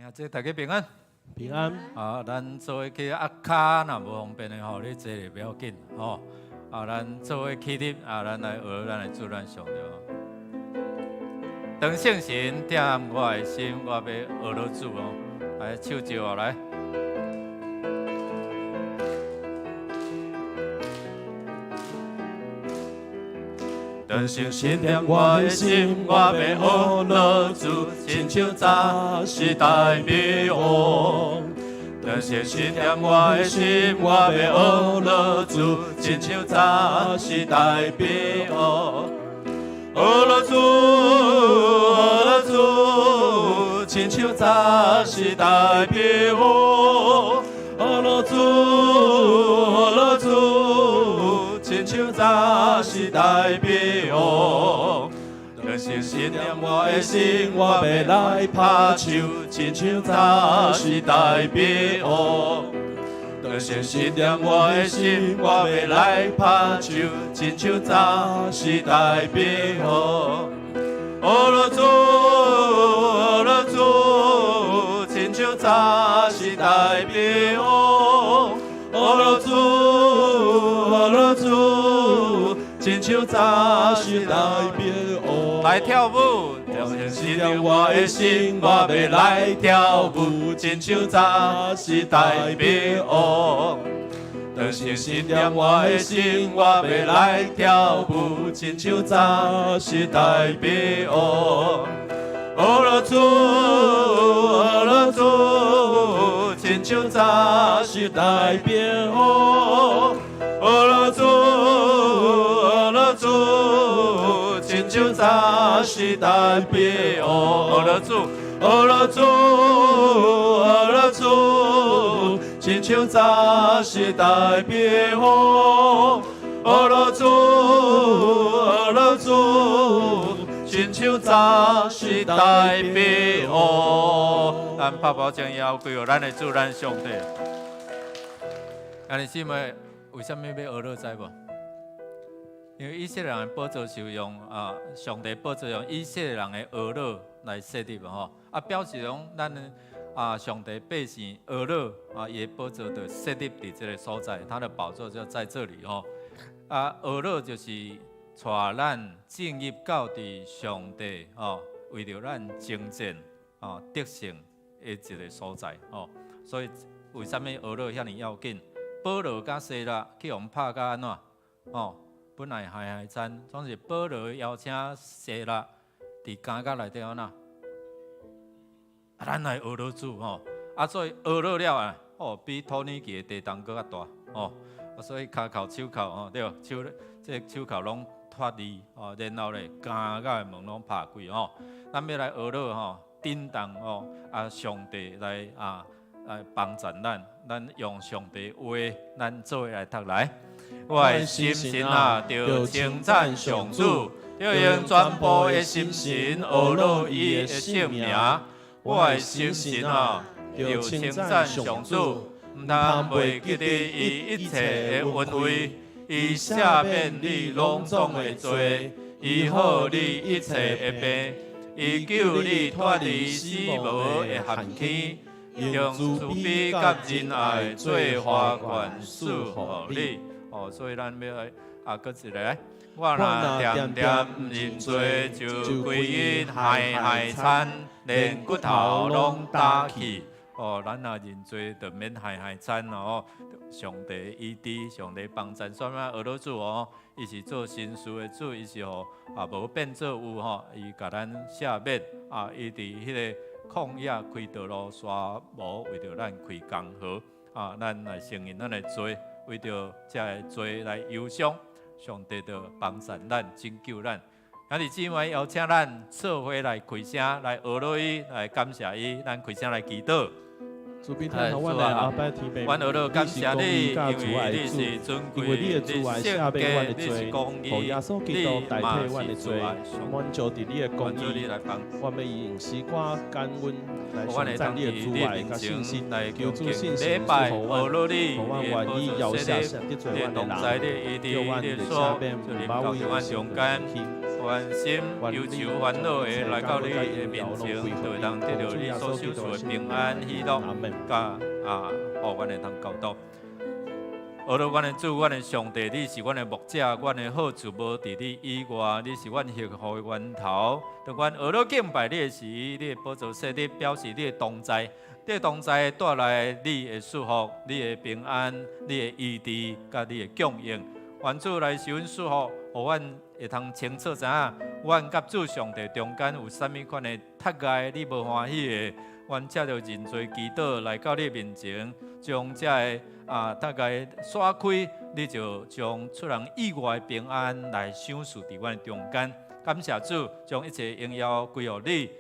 呀，这大家平安。平安。啊，咱做伙去阿卡，若无方便的吼，你坐咧不要紧吼。啊，咱做伙起立，啊，咱来学咱的主咱上帝。当圣神点我的心，我要学落主哦。来，手招下来。当圣神点我的心，我要学落主，亲像早时代美王。当圣神点我的心，我要学落主，亲像早时代美王。学落主，学落主，亲像早时代美王。学落主，学落主，亲像早时代美王。当圣神点我的心，我要来拍手，亲像早时代美王。当圣神点我的心，我要来拍手，亲像早时代美王。学落主，学落主，亲像早时代美王。学落主，学落主，亲像早时代美王。来跳舞，当圣神点我的心，我要来跳舞，亲像早时代美王。当圣神点我的心，我要来跳舞，亲像早时代美王。学落主，学落主，亲像早时代美王。学落主，学落主，亲像早时代美王。学落主，学落主，学落主，亲像早时代美王。学落主，学落主，亲像早时代美王。咱拍手将要归予咱的主咱上帝。安尼姊妹，为什么要学落知无？因为以色列人的宝座是用上帝宝座用以色列人的学落来设立嘛吼，表示讲咱上帝百姓学落伊的宝座就设立伫这个所在，他的宝座就在这里吼。学落就是带咱进入到伫上帝为着咱征战得胜的一个所在吼。所以为什么学落遐尼要紧？保罗甲西拉去互拍甲安怎本来海战，总是保罗邀请西拉伫监狱内底安怎？咱来学落主吼，所以学落了比托尼基的地动搁较大所以骹扣手扣对，手扣拢脱离然后咧监狱的门拢拍开咱要来学落叮当上帝来帮助咱用上帝话，咱做来读来。我的心神就称赞上主，要用全部的心神学落伊的圣名。我的心神就称赞上主，唔通袂记得伊一切的恩惠，伊赦免你拢总的罪，医好你一切的病，伊救你脱离死亡的陷阱。用慈悲甲仁爱做花冠赐予你。所以咱要来搁一个，我若点点唔认罪，就归因害惨，连骨头拢打去。咱若认罪，就免害惨上帝医治，上帝帮助，所以学落主伊是做新事的主，伊是无变做有伊甲咱赦免伊伫迄个。旷野开道路，沙漠为着咱开江河咱来承认咱的罪，为着这个罪来忧伤，上帝就帮助咱，拯救咱。兄弟姊妹，邀请咱做伙来开声，来学落伊，来感谢伊，咱开声来祈祷。主必听我的阿爸天父，阮学落感谢你，因为你是尊贵，你是圣洁，你是公义，你嘛是主爱，满足伫你的公义，我们用时光感恩来称赞你的主爱甲信心，求主信心赐予我，互我愿意摇下得罪我的人，叫我的下边不把我用勇敢。愿心忧愁烦恼的来到你的面前，就会当得到你所享受的平安喜乐，甲互阮会当交托。阿罗，阮的主，阮的上帝，你是阮的牧者，阮的好处无伫你以外，你是阮幸福的源头。当阮阿罗敬拜你的时，你的宝座设立，表示你的同在。你的同在带来你的祝福、你的平安、你的医治，甲你的供应。愿主来是阮祝福，互阮会通清楚知影，阮甲主上帝中间有啥物款的ทัก碍，你无欢喜的，阮借着认罪祈祷来到你面前，将这个ทัก碍刷开，你就将出人意外的平安来享受伫阮中间。感谢主，将一切荣耀归予你。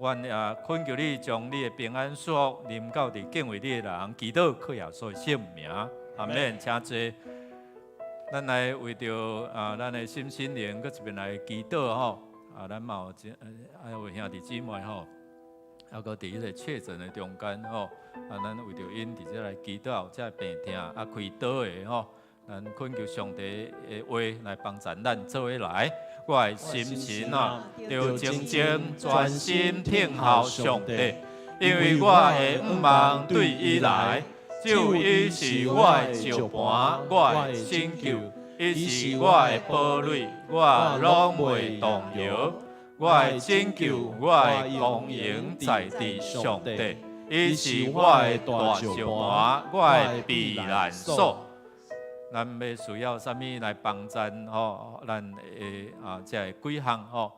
愿恳求你将你的平安祝福临到伫敬畏你的人，祈祷靠耶稣的圣名，阿免，请坐。咱来为着咱的心灵，搁一边来祈祷吼。咱嘛有兄弟姊妹吼，还搁伫迄个确诊的中间吼，咱为着因伫遮来祈祷，遮病痛开刀的吼，咱恳求上帝的话来帮助咱做伙来。我的心情就静静专心听候上帝，因为我的仰望对伊来，就伊是我的石盘，我的拯救，伊是我的堡垒，我拢袂动摇。我的拯救，我的光荣在地上帝，伊是我的大石盘，我的避难所。咱要需要啥物来帮助吼？咱的这几项吼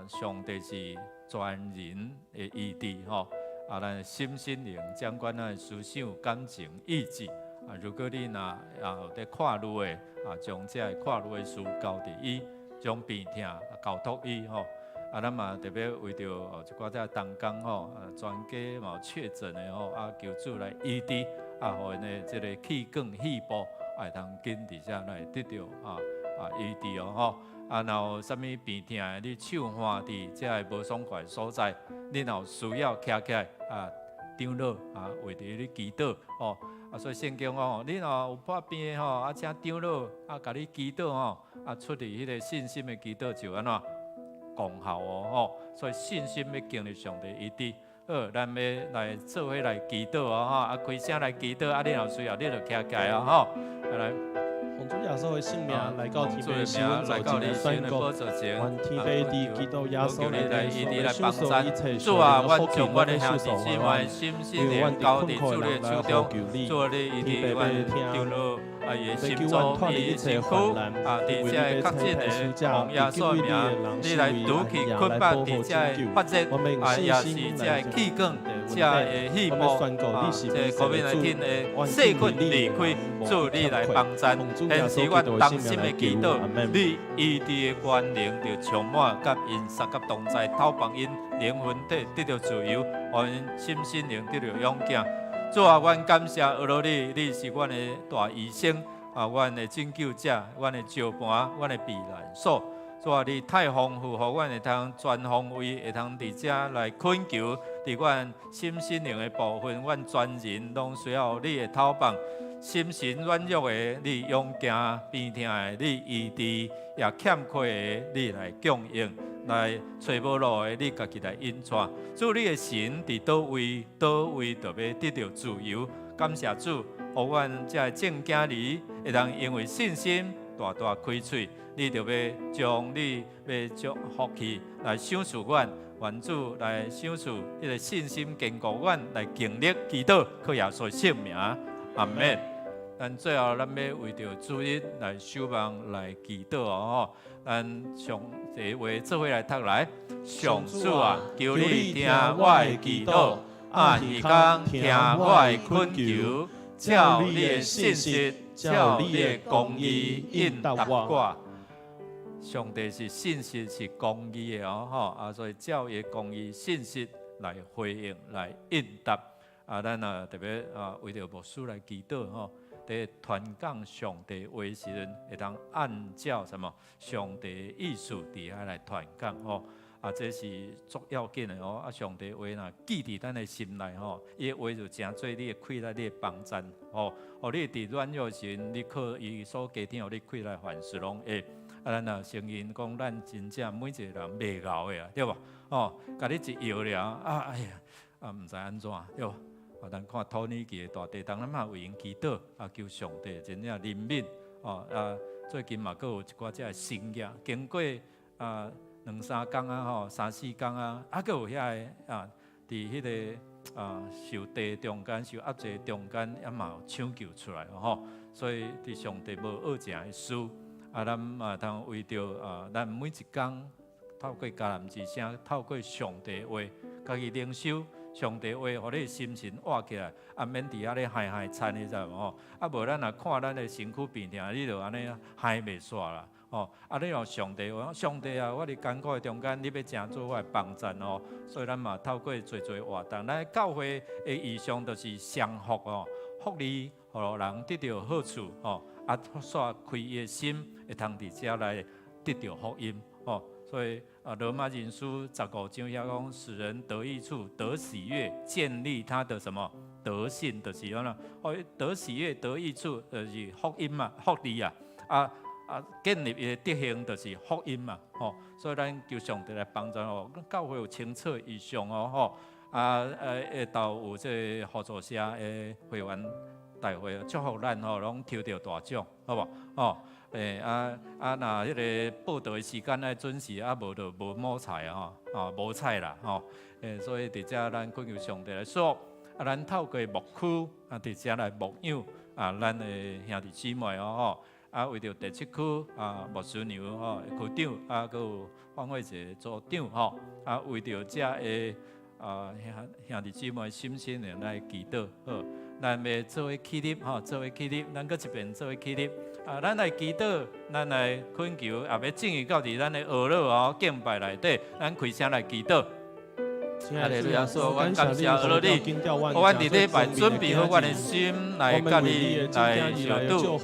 上帝是全人的医治吼咱的心灵掌管咱的思想、感情、意志如果你有在看路的将这看路的事交伫伊，将病痛交托伊吼咱嘛特别为着一寡只同工吼全家嘛确诊的吼求主来医治互因的这个气管、肺部。会通紧伫遮来得到医治吼然后啥物病痛的，你手汗伫遮个无爽快所在，你若有需要徛起来长老为着你祈祷吼所以圣经吼，你若有破病的吼请长老甲你祈祷吼出于迄个信心的祈祷就安怎功效吼所以信心要经历上帝医治。好，咱要来做伙来祈祷开声来祈祷你若有需要，你就徛起来吼来。奉主耶稣的性命来到天父的施恩座前来宣告，愿天父伫基督耶稣的名所来享受一切属灵的福气和享受我愿交伫主的手中，主你一定愿听了伊的心中伊辛苦伫这确诊的奉耶稣名，你来拄去困绑伫这发热也是这气管。这的肺部这 COVID-19 的细菌离开，主你来帮助，现时阮当心的祈祷，你医治的权能就充满，甲因三甲同在，透放因灵魂体得到自由，互因心灵得到勇敢。主啊，阮感谢阿罗你，你是阮的大医生阮的拯救者，阮的石盘，阮的避难所。主啊，你太丰富，互阮会通全方位，会通伫遮来恳求，伫阮心灵的部分，阮全人拢需要你的透放。心神软弱的，你勇敢；病痛的，你医治；也欠缺的，你来供应；来找无路的，你家己来引带。主，你的神伫倒位，倒位就要得到自由。感谢主，互阮这正经儿会通因为信心大大开喙。你就要将你要将福气来享受阮，愿主来享受迄个信心坚固阮来经历祈祷，靠耶稣圣名，阿门。咱最后咱要为着主日来守望来祈祷吼，咱上第一话做伙来读来，上主啊，求你听我的祈祷，耳孔听我的恳求，照你的信实，照你的公义应答我。上帝是信实是公义的所以照伊公义信实来回应来应答咱特别为着牧师来祈祷在传讲上帝话时阵，会当按照什么上帝的意思伫遐来传讲这是足要紧的上帝话若记伫咱的心内伊的话就诚做你的开来，你的帮助你伫软弱时，你靠伊所加添，互你开来凡事拢会。咱若承认讲，咱真正每一个人袂熬的啊，对无？哦，甲你一摇了，哎呀，毋知安怎，对无？咱看土耳其的大地，当然嘛为因祈祷，求上帝真正怜悯。最近嘛，佫有一寡只新业，经过2、3天啊，3、4天啊，佫有遐个伫迄个受地中间、受压制中间，也嘛有抢救出来吼。所以伫上帝无恶情的事，咱嘛通为着咱每一天透过迦南之声，透过上帝话，家己领受。上帝话，互你心情活起来，免伫遐咧嗨惨，你知无吼？无咱若看咱的身躯病痛，你就安尼嗨袂煞啦，吼！你用上帝话，上帝啊，我伫艰苦的中间，你要诚做我的帮衬哦。所以咱嘛透过做活动，咱教会的意向就是相福哦，福利，互人得到好处哦。煞开伊的心，会通伫遮来得到福音哦。所以罗马人书15章遐讲，使人得益处，得喜悦，建立他的什么德性，就是讲啦，得喜悦，得益处，就是福音嘛，福利啊，建立伊的德行，就是福音嘛，吼。所以咱求上帝来帮助哦，教会有清楚意向哦，吼，会到有这合作社的会员大会，祝福咱吼，拢抽到大奖，好无？哦。若迄个报道的时间爱准时，无就无摸彩啊，无彩啦，吼，所以伫遮咱恳求上帝来说，咱透过牧区伫遮来牧养咱的兄弟姊妹哦，为着第7区牧师娘区长佫有方慧姐组长吼，为着遮的兄弟姊妹心心的来祈祷，好，咱要做伙起立吼，做伙起立，咱搁一遍做伙起立。咱来祈祷，咱来恳求，也要正义到伫咱的学乐敬拜内底，咱开声来祈祷。哈利路亚！所以，感谢俄罗你，我伫礼拜准备好我的心来甲你来相拄，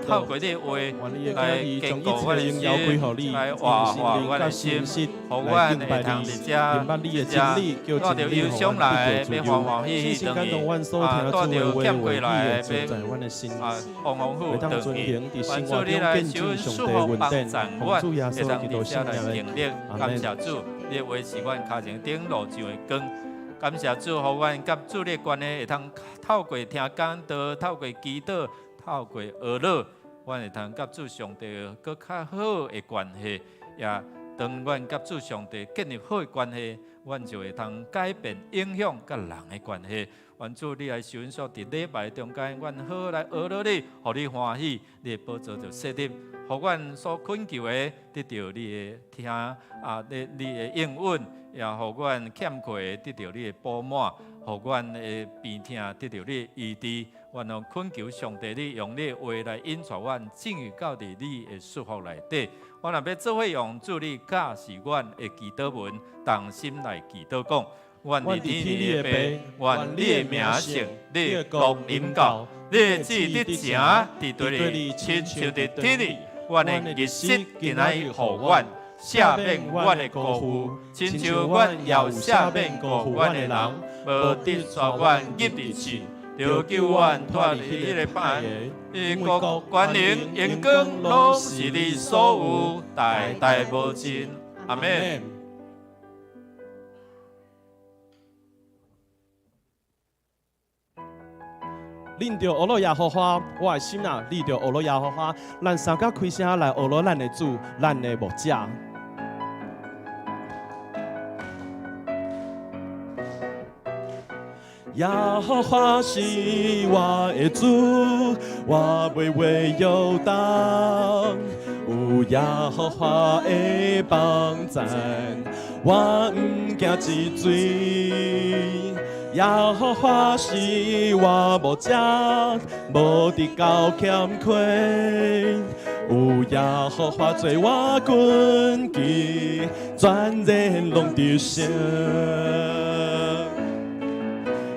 透过你话来坚固我的心，来活化我的心，互我会通伫遮，带着忧伤来，要欢欢喜喜回去，带着欠过来，要丰丰富回去。愿主你来受祝福帮赞我，会通伫遮来经历，感谢主。你的话是阮脚前顶路上的光，感谢主，互阮甲主的关系会通透过听讲道，透过祈祷，透过学乐，阮会通甲主上帝搁较好的关系。也当阮甲主上帝建立好的关系，阮就会通改变影响甲人的关系。愿主你来受恩所伫礼拜中间，阮好来学乐你，互你欢喜，你的宝座就设立。互阮所恳求的得到你的听你的应允，也互阮欠缺的得到你的补满，互阮的病痛得到你的医治。阮用恳求上帝，你用你的话来引导阮，进入到伫你的祝福内底。我若要做伙用主你教示阮的祈祷文，同心来祈祷讲。愿你天的爸，愿你的名圣，你的国临到，你的旨意得成，伫对里亲像伫天里。阮的日食今仔日互阮赦免阮的辜负，亲像阮要赦免辜负阮的人，无得抓阮入地狱，就救阮脱离迄个歹。国权能荣光拢是你所有，代代无尽。阿门。恁着学罗耶和华，我的心啊，你着学罗耶和华，咱三甲开声来学罗咱的主，咱的牧者。耶和华是我的主，我袂为有当。有耶和华的帮赞，我毋惊一罪。耶和华是我牧者，无得够欠亏。有耶和华做我根基，全然拢得胜。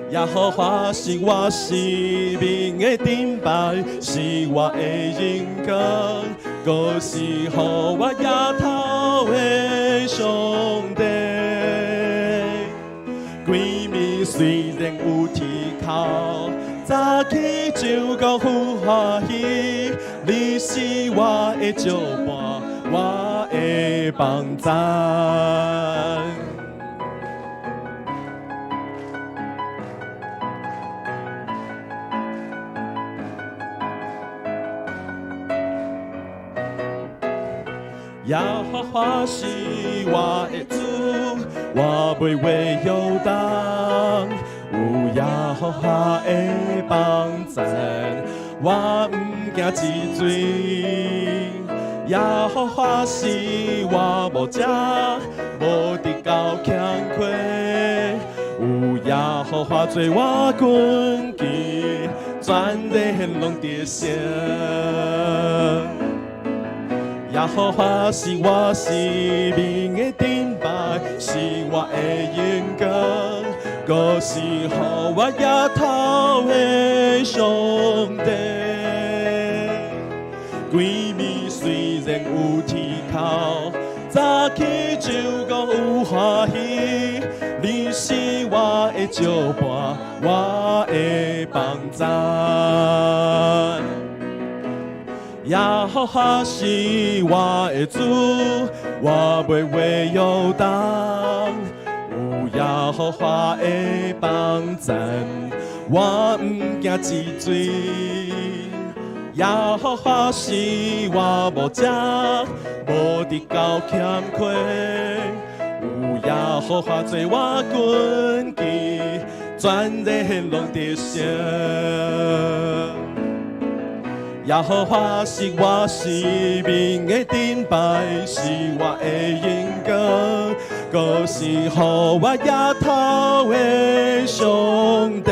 耶和华是我生命的顶牌，是我的人格，更是予我抬头的上帝。规暝虽然有天哭，早起就讲有欢喜。你是我的照伴，我的帮赞。耶和华是我的主，我袂为忧担。有耶和华的帮赞，我毋惊之罪。耶和华是我无遮，无得到强亏。有耶和华做我根基，全地拢得胜。耶和华是我生命的顶牌，是我的眼光，更是予我夜头的上帝。规暝虽然有天哭，早起就讲有欢喜。你是我的照伴，我的帮赞。耶和华是我的主，我袂为忧担。有耶和华的帮赞，我毋惊之罪。耶和华是我无遮，无得到欠亏。有耶和华做我根基，全地拢得胜。耶和华是我生命的顶牌，是我的眼光，更是予我夜头的上帝。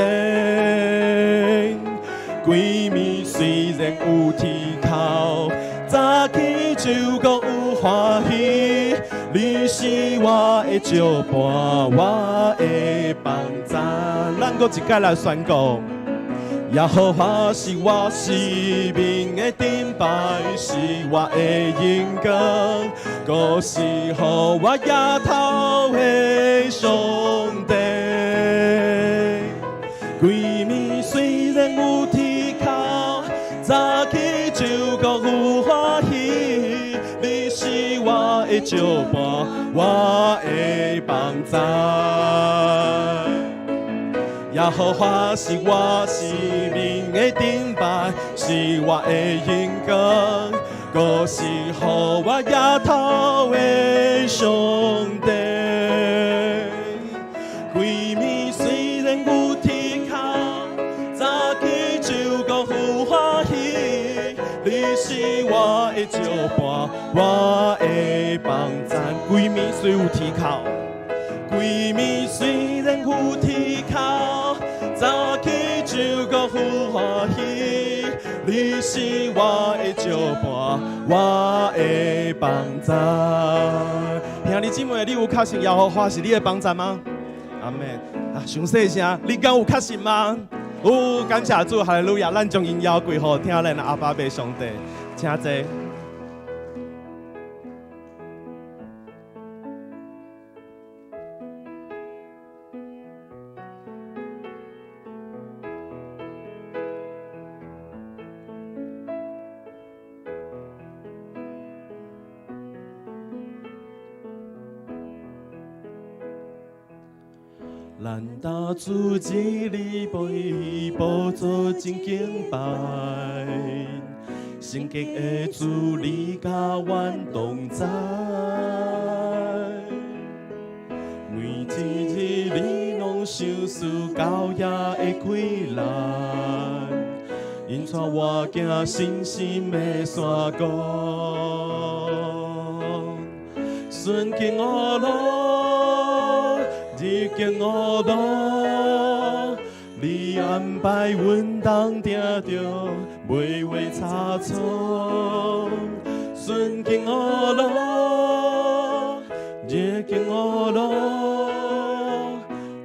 规暝虽然有天哭，早起就讲有欢喜。你是我的照伴，我的帮赞。咱搁一届来宣告。耶和华是我生命的顶牌，是我的眼光，更是予我夜头的上帝。规暝虽然有天哭，早起就讲有欢喜。你是我的照伴，我的帮赞。耶和华是我生命的顶牌，是我的眼光，更是予我夜头的上帝。规暝虽然有天哭，早起就讲有欢喜。你是我的照伴，我的帮赞。规暝虽有天哭，规暝虽然有天哭，早起就讲有欢喜。你是我的照伴，我的帮赞。兄弟姊妹，你有确信耶和华是你的帮赞吗？阿们啊，上细声，你敢有确信吗？有，感谢主，哈利路亚！咱将荣耀归乎听咱阿爸父上帝，请坐。咱打主一日背宝座真敬拜，圣洁的主你甲阮同在，每一日你拢想思高雅的归来，引带我行信心的山谷，顺境我路。日经我路，你安排阮当定着，袂为差错。顺经我路，日经我路，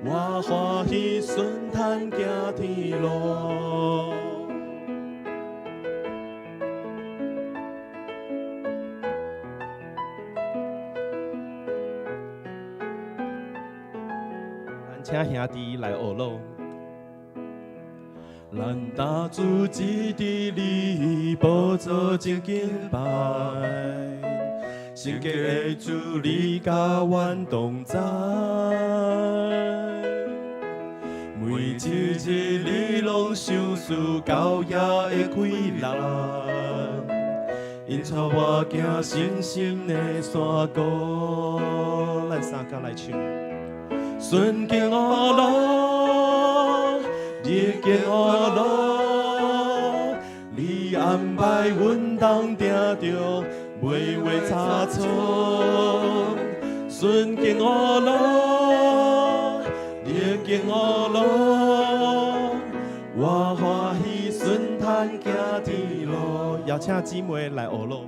我欢喜顺坦行天路。请兄弟来学咯。咱打主一日你宝座真敬拜，圣洁的主，你甲阮同在。每一日你拢守护到夜的快乐，引带我行信心的山谷。咱三甲来唱，顺境我路，逆境我路，你安排阮当定着，袂话差错。顺境我路，逆境我路，我欢喜顺坦行天路。邀请姊妹来学路。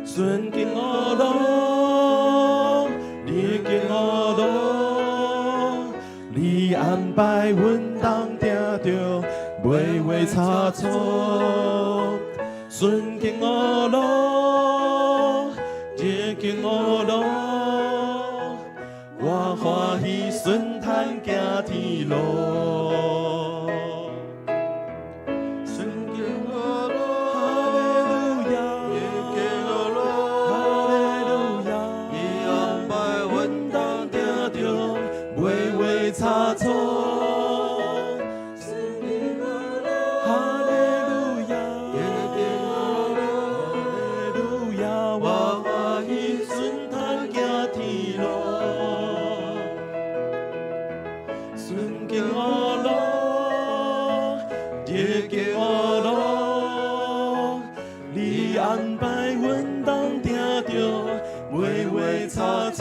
顺境我路，逆境我路，你安排阮当定着，袂话差错。顺境我路，逆境我路，我欢喜顺坦行天路。差错，哈利路亚，哈利路亚，我欢喜顺坦行天路，顺境我路，逆境我路，你安排阮当定着，袂话差错。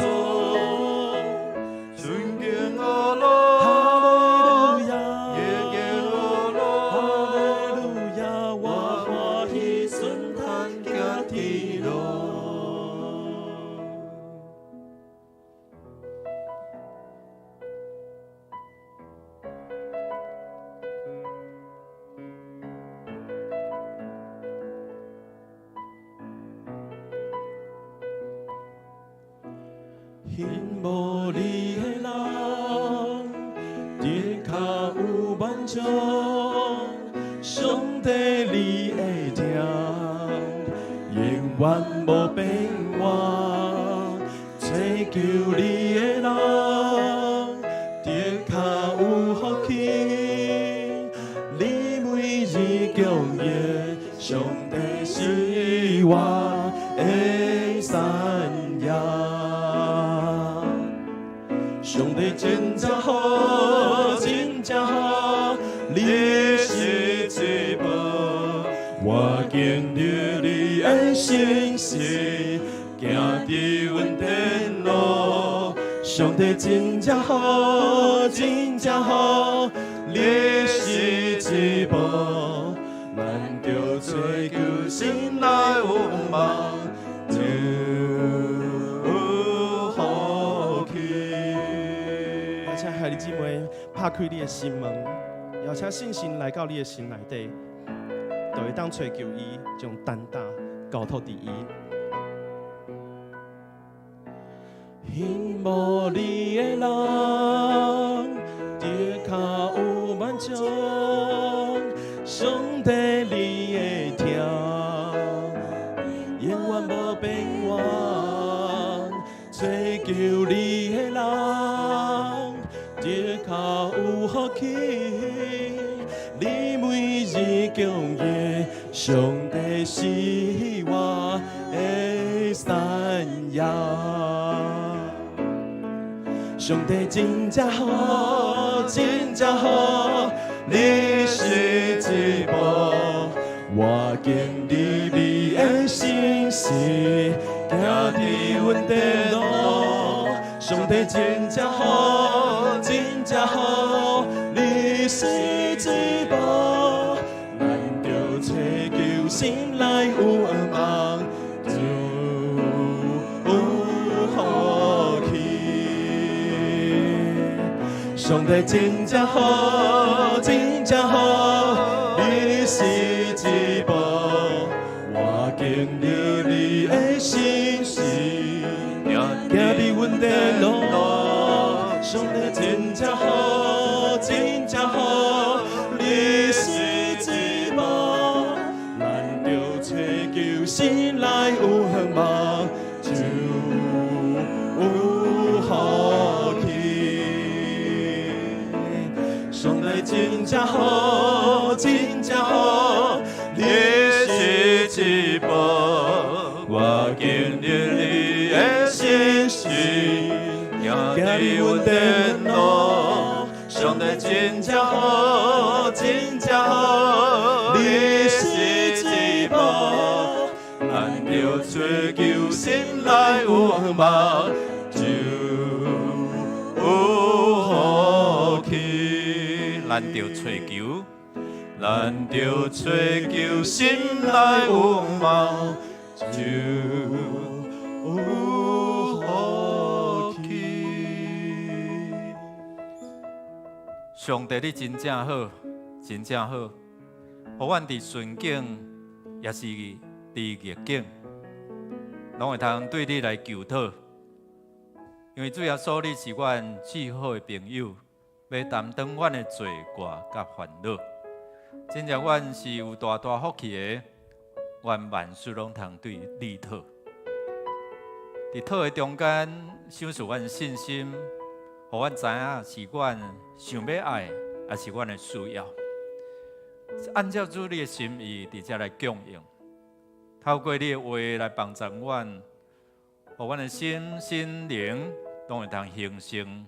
因无你的人，天下有万种，上帝你会听，永远无变换。追求你的人，天下有福气，你每日供应，上帝是我的山羊。上帝真正好，真正好，你是至宝。我见着你的信息，行伫阮天路。上帝真正好，真正好，你是至宝。咱着追求心内有梦。弟兄姊妹，拍开你的心门，邀请信心来到你的心内底，就会当追求伊，将担当交托伫伊。因无你的人，地下有万种，上帝你会听，永远无变换，追求你的人。地下有福气，你每日供应，上帝是我的山羊。上帝真正好，真正好，你是至宝。我见你你的信息，行伫阮的路。上帝真正好，真正好，你是至宝。咱着追求心内有梦，就有福气。上帝真正好，真正好，你是至宝，我经历你的信实，行伫阮的路，上帝真正好，真正好，你是至宝，咱着追求心内有盼望，就有福气。上帝真正好，真正好，你是至宝，我经历你的信实，行伫阮的路。上帝真正好，真正好，你是至宝，咱着追求心内有盼望，就有福气。咱着追求，咱着追求心内有盼望，就有福气。上帝，你真正好，真正好，互阮伫顺境，也是伫逆境，拢会通对你来求讨。因为主耶稣，你是阮最好的朋友，要担当阮的罪过甲烦恼。真正阮是有大大福气的，阮万事拢通对你讨。伫讨的中间，享受阮信心。互阮知影是阮想要爱，也是阮的需要。按照主你的心意，伫遮来供应，透过你的话来帮助阮，互阮的心、心灵拢会通兴盛，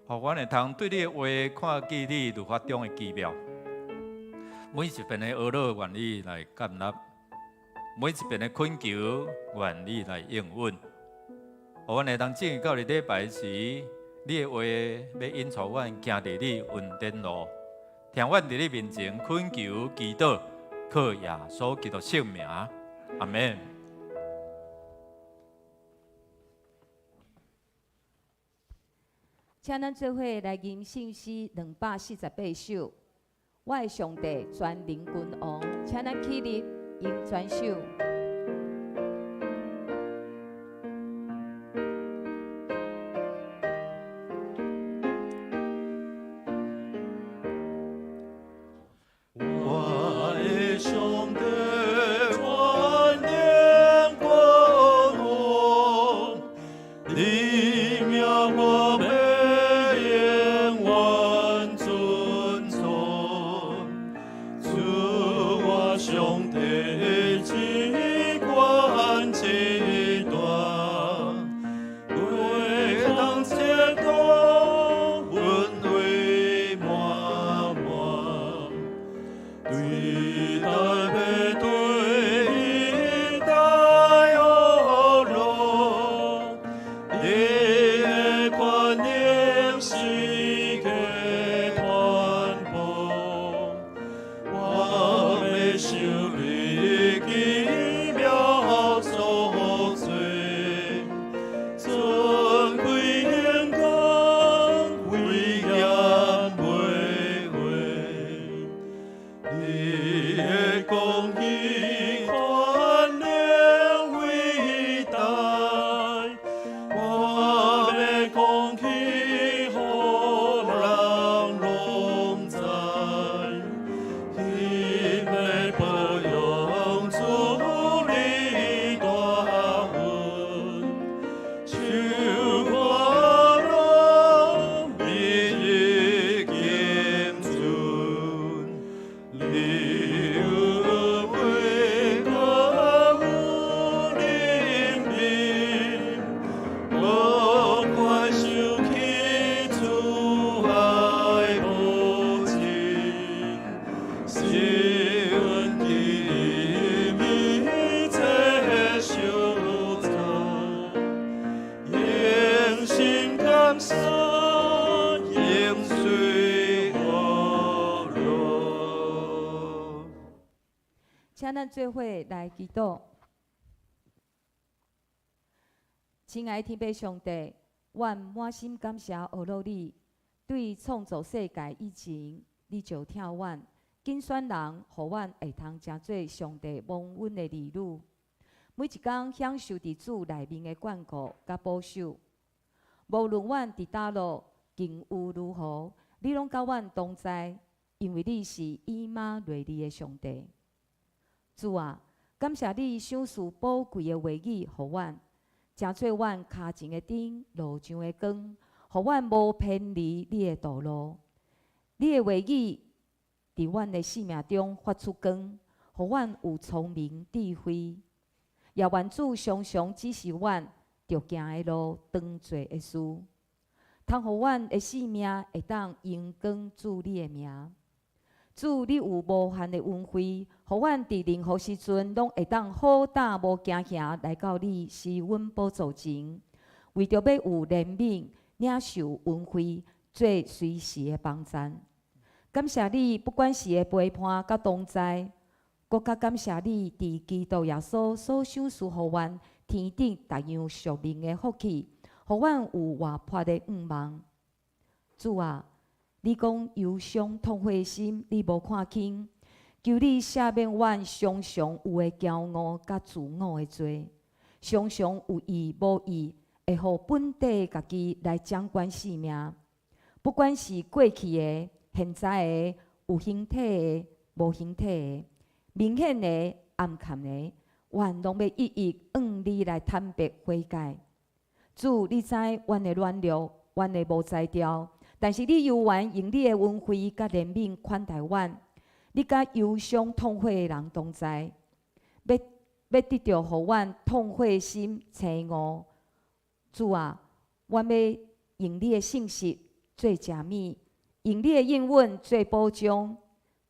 互阮会通对你的话看见你律法中的奇妙。每一遍的懊恼，愿你来接纳；每一遍的恳求，愿你来应允。互阮会通正到日礼拜时。你的话要引导阮行伫你恩典路，听阮伫你面前恳求祈祷，靠耶稣基督圣名，阿门。请咱做伙来吟圣诗248首。我的上帝全能君王，请咱起立吟全首。请咱做伙来祈祷。亲爱的天父上帝，阮满心感谢学乐你，对创造世界以前，你就疼阮，拣选人，互阮会通成做上帝蒙恩的儿女。每一天享受伫主内面的眷顾甲保守，无论阮伫倒落，境遇如何，你拢甲阮同在，因为你是以马内利的上帝。主啊，感谢你赏赐宝贵的话语，互阮，成做阮脚前的灯，路上的光，互阮无偏离你的道路。你的话语伫阮的生命中发出光，互阮有聪明智慧。也愿主常常指示阮着行的路，当做的事，通互阮的生命会当荣光主你的名。主，你有无限的恩惠，互阮伫任何时阵拢会当好胆无惊吓来到你施恩宝座前，为着要有怜悯、领受恩惠，做随时的帮衬。感谢你，不管是的陪伴甲同在。国家感谢你伫基督耶稣所赏赐互阮天顶逐样属灵的福气，互阮有活泼的愿望。主啊，你讲忧伤痛悔的心，你无看轻，求你赦免阮常常有的骄傲甲自我的罪，常常有意无意会互本地家己来掌管生命，不管是过去的、现在的、有形体的、无形体的。明显的、暗藏的，阮拢要一一向你来坦白悔改。主，你知阮的软弱，阮的无才调，但是你犹原用你的恩惠甲怜悯款待阮。你甲忧伤痛悔的人同在，要得着互阮痛悔的心醒悟。主啊，阮要用你的信息做食物，用你的应允做保障。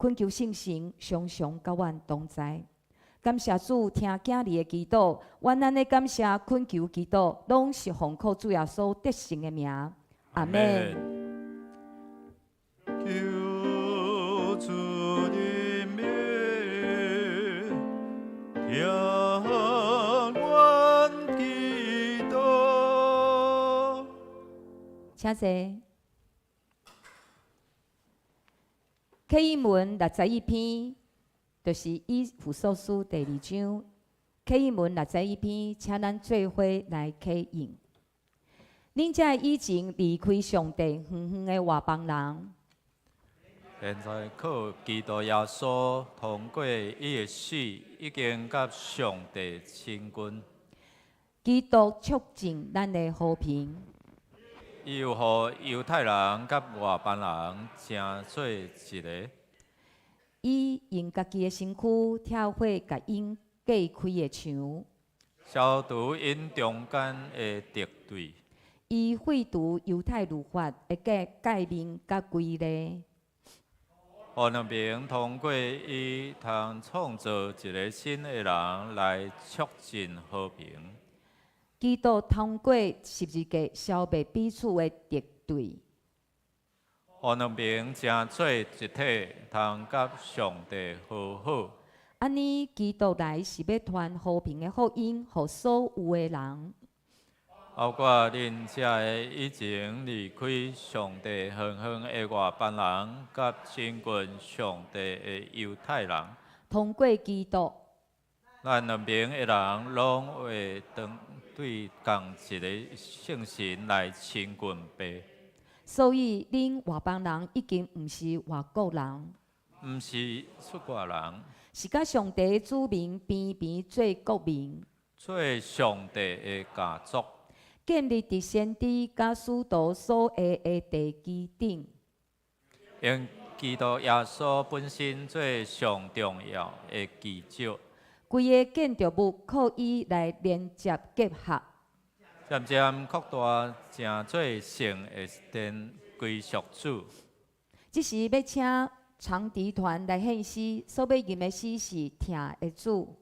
恳求圣神常常甲阮同在，感谢主听囝儿的祈祷，阮安尼感谢恳求祈祷，拢是奉靠主耶稣得胜的名，阿门。求主的名，听阮祈祷。请坐。启应文61篇，就是以弗所书第2章。启应文61篇，请咱做伙来启应。恁这以前离开上帝远远的外邦人，现在靠基督耶稣通过伊的死，已经甲上帝亲近。基督促进咱的和平。伊有互犹太人甲外邦人成做一个。伊用家己的身躯跳火，甲因隔开的墙，消除因中间的敌对。伊废除犹太律法的界面甲规例。互两边通过伊，通创造一个新的人来促进和平。基督通过十字架消灭彼此的敌对，互两边成做一体，通甲上帝和好。安尼，基督来是要传和平的福音，予所有的人。包括恁遮的以前离开上帝远远的外邦人，甲亲近上帝的犹太人。通过基督，咱两边的人拢会对共一个圣神来亲近拜。所以恁外邦人已经毋是外国人，毋是出国人，是甲上帝的子民边边做国民，做上帝的家族，建立伫先知甲使徒所下的地基顶。用基督耶稣本身做上重要的基础。规个建筑物靠伊来连接结合，渐渐扩大，成做圣的殿归属主。即是要请长笛团来献诗，所要吟的诗是听的主。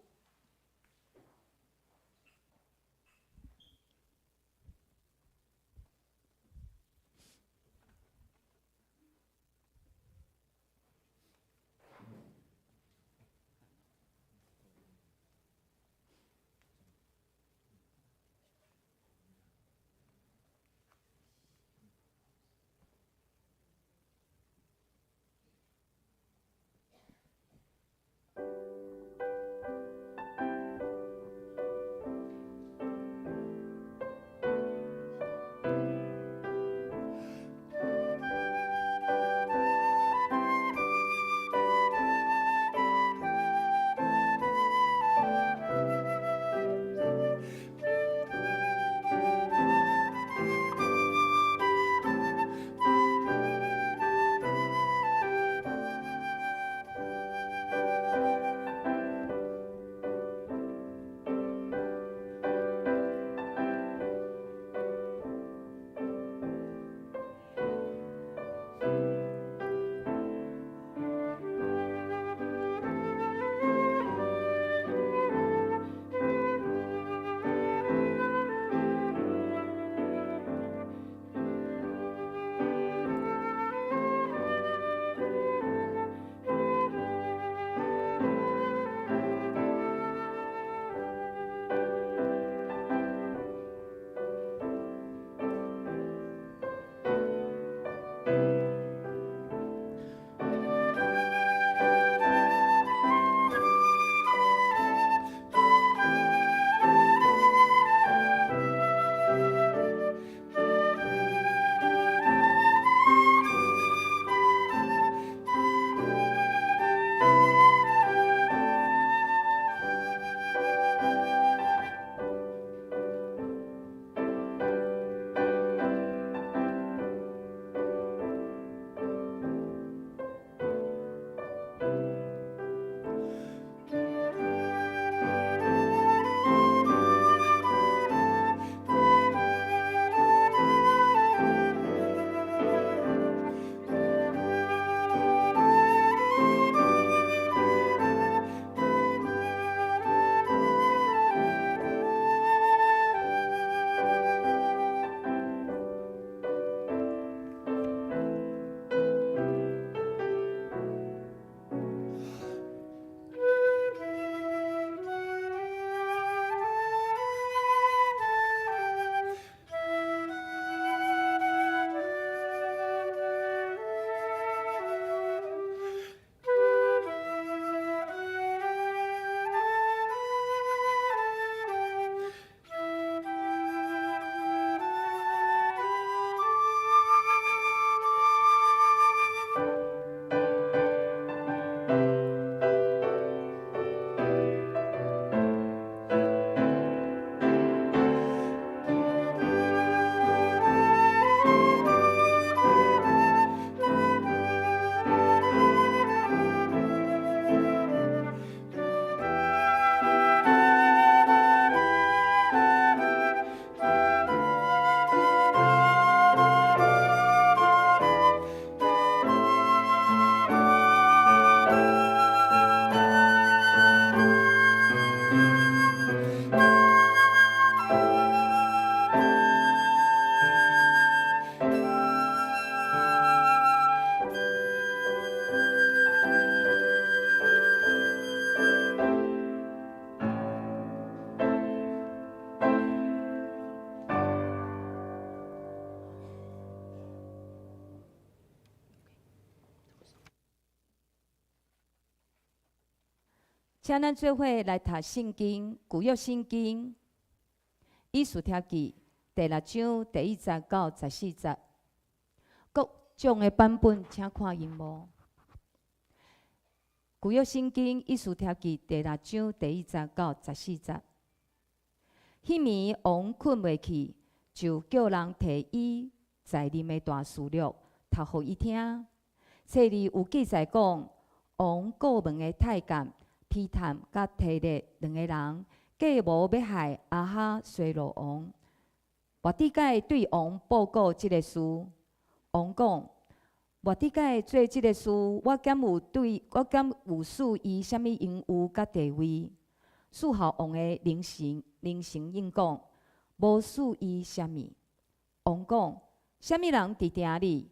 请咱做伙来读圣经，旧约圣经，以斯帖记第6章第1节到14节。各种的版本，请看荧幕。旧约圣经以斯帖记第6章第1节到14节。迄暝王困袂去，就叫人摕伊在任的大事录读互伊听。册里有记载讲，王过门的太监批探甲提列2个人，计谋要害亚哈随罗王。末底改对王报告即个事，王讲：末底改做即个事，我敢有赐伊啥物荣誉甲地位？事后王的灵神应讲：无赐伊啥物。王讲：啥物人伫城里？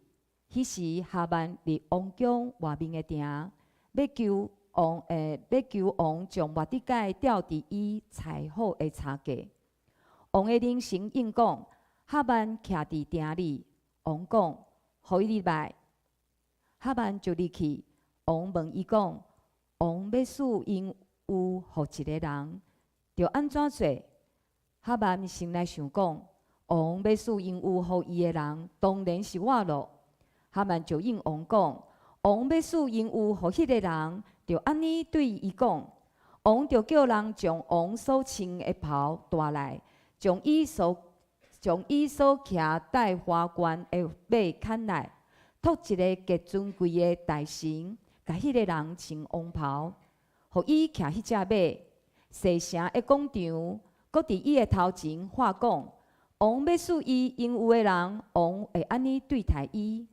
迄时哈曼伫王宫外面的城，要求王将末底改吊伫伊裁好的差价。王的灵神应讲：哈曼徛伫城里。王讲：互伊入来。哈曼就入去。王问伊讲：王要赐荣誉互一个人，着安怎做？哈曼心内想讲：王要赐荣誉互伊的人，当然是我咯。哈曼就应王讲：王要赐荣誉互迄个人，就安尼对伊讲。王就叫人将王所穿的袍带来，将伊所徛戴花冠的马牵来，托一个极尊贵的大臣，甲迄个人穿王袍，互伊徛迄只马。西城的广场，搁伫伊的头前话讲：王要赐伊荣誉的人，王会安尼对待伊。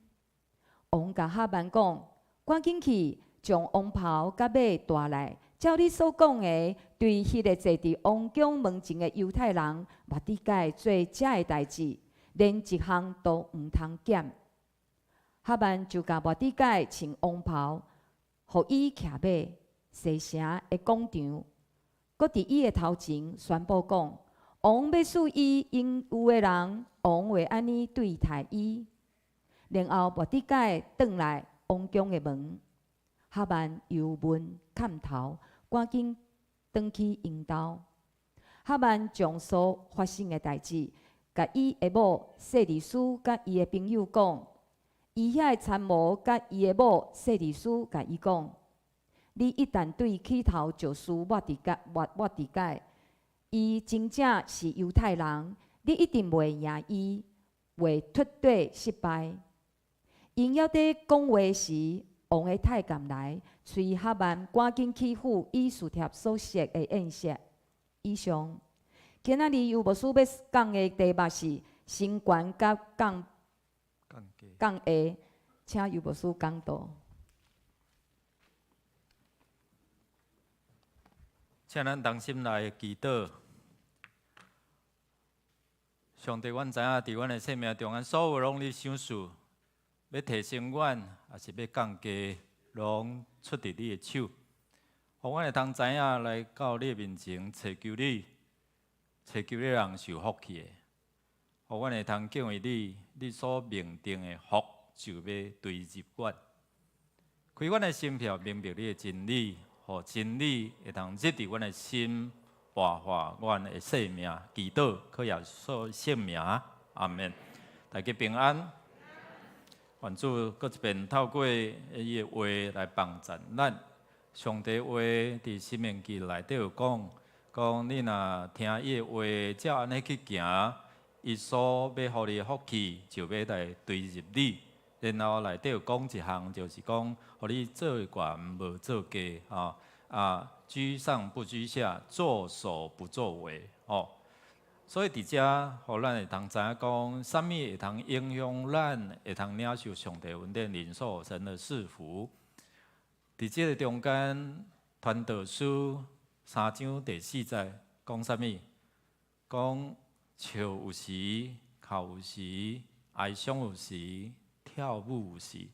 王甲哈曼讲：赶紧去，将王袍甲马带来，照你所讲的，对迄个坐伫王宫门前的犹太人末底改做遮的代志，连一项都毋通减。哈曼就甲末底改穿王袍，互伊骑马，西城的广场，搁伫伊的头前宣布讲：王要赐伊荣誉的人，王会安尼对待伊。然后末底改转来王宫的门，哈曼由门砍头，赶紧转去因兜。哈曼将所发生的代志，甲伊的某舍利斯甲伊的朋友讲。伊遐的参谋甲伊的某舍利斯甲伊讲：你一旦对起头就输末底改，伊真正是犹太人，你一定袂赢伊，会绝对失败。因要伫讲话时，王的太监来，催哈曼赶紧去赴以斯帖所设的宴席。以上，今仔日有无事要讲的题目是升官甲降下，请有无事讲道。请咱同心来祈祷。上帝，阮知影伫阮的生命中，咱所有拢咧想事。要提升阮，也是要降低，拢出伫你的手，互阮会通知影来到你面前，祈求你人受福气的，互阮会通敬畏你，你所命定的福就要对入阮，开阮的心窍，明白你的真理，互真理会通入伫阮的心，活化阮的生命。祈祷，靠耶稣圣名，阿门。大家平安。愿主搁一遍透过伊的话来帮助咱。上帝话伫申命记内底有讲你若听伊的话，照安尼去行，伊所要互你的福气就要来对入你。然后内底有讲一项，就是讲，互你做悬无做低，居上不居下，作首不作尾，所以伫遮，互咱会通知影讲，啥物会通影响咱，会通领受上帝恩典、领受神的赐福。伫即个中间，传道书3章第4节讲啥物？讲笑有时，哭有时，哀伤有时，跳舞有时。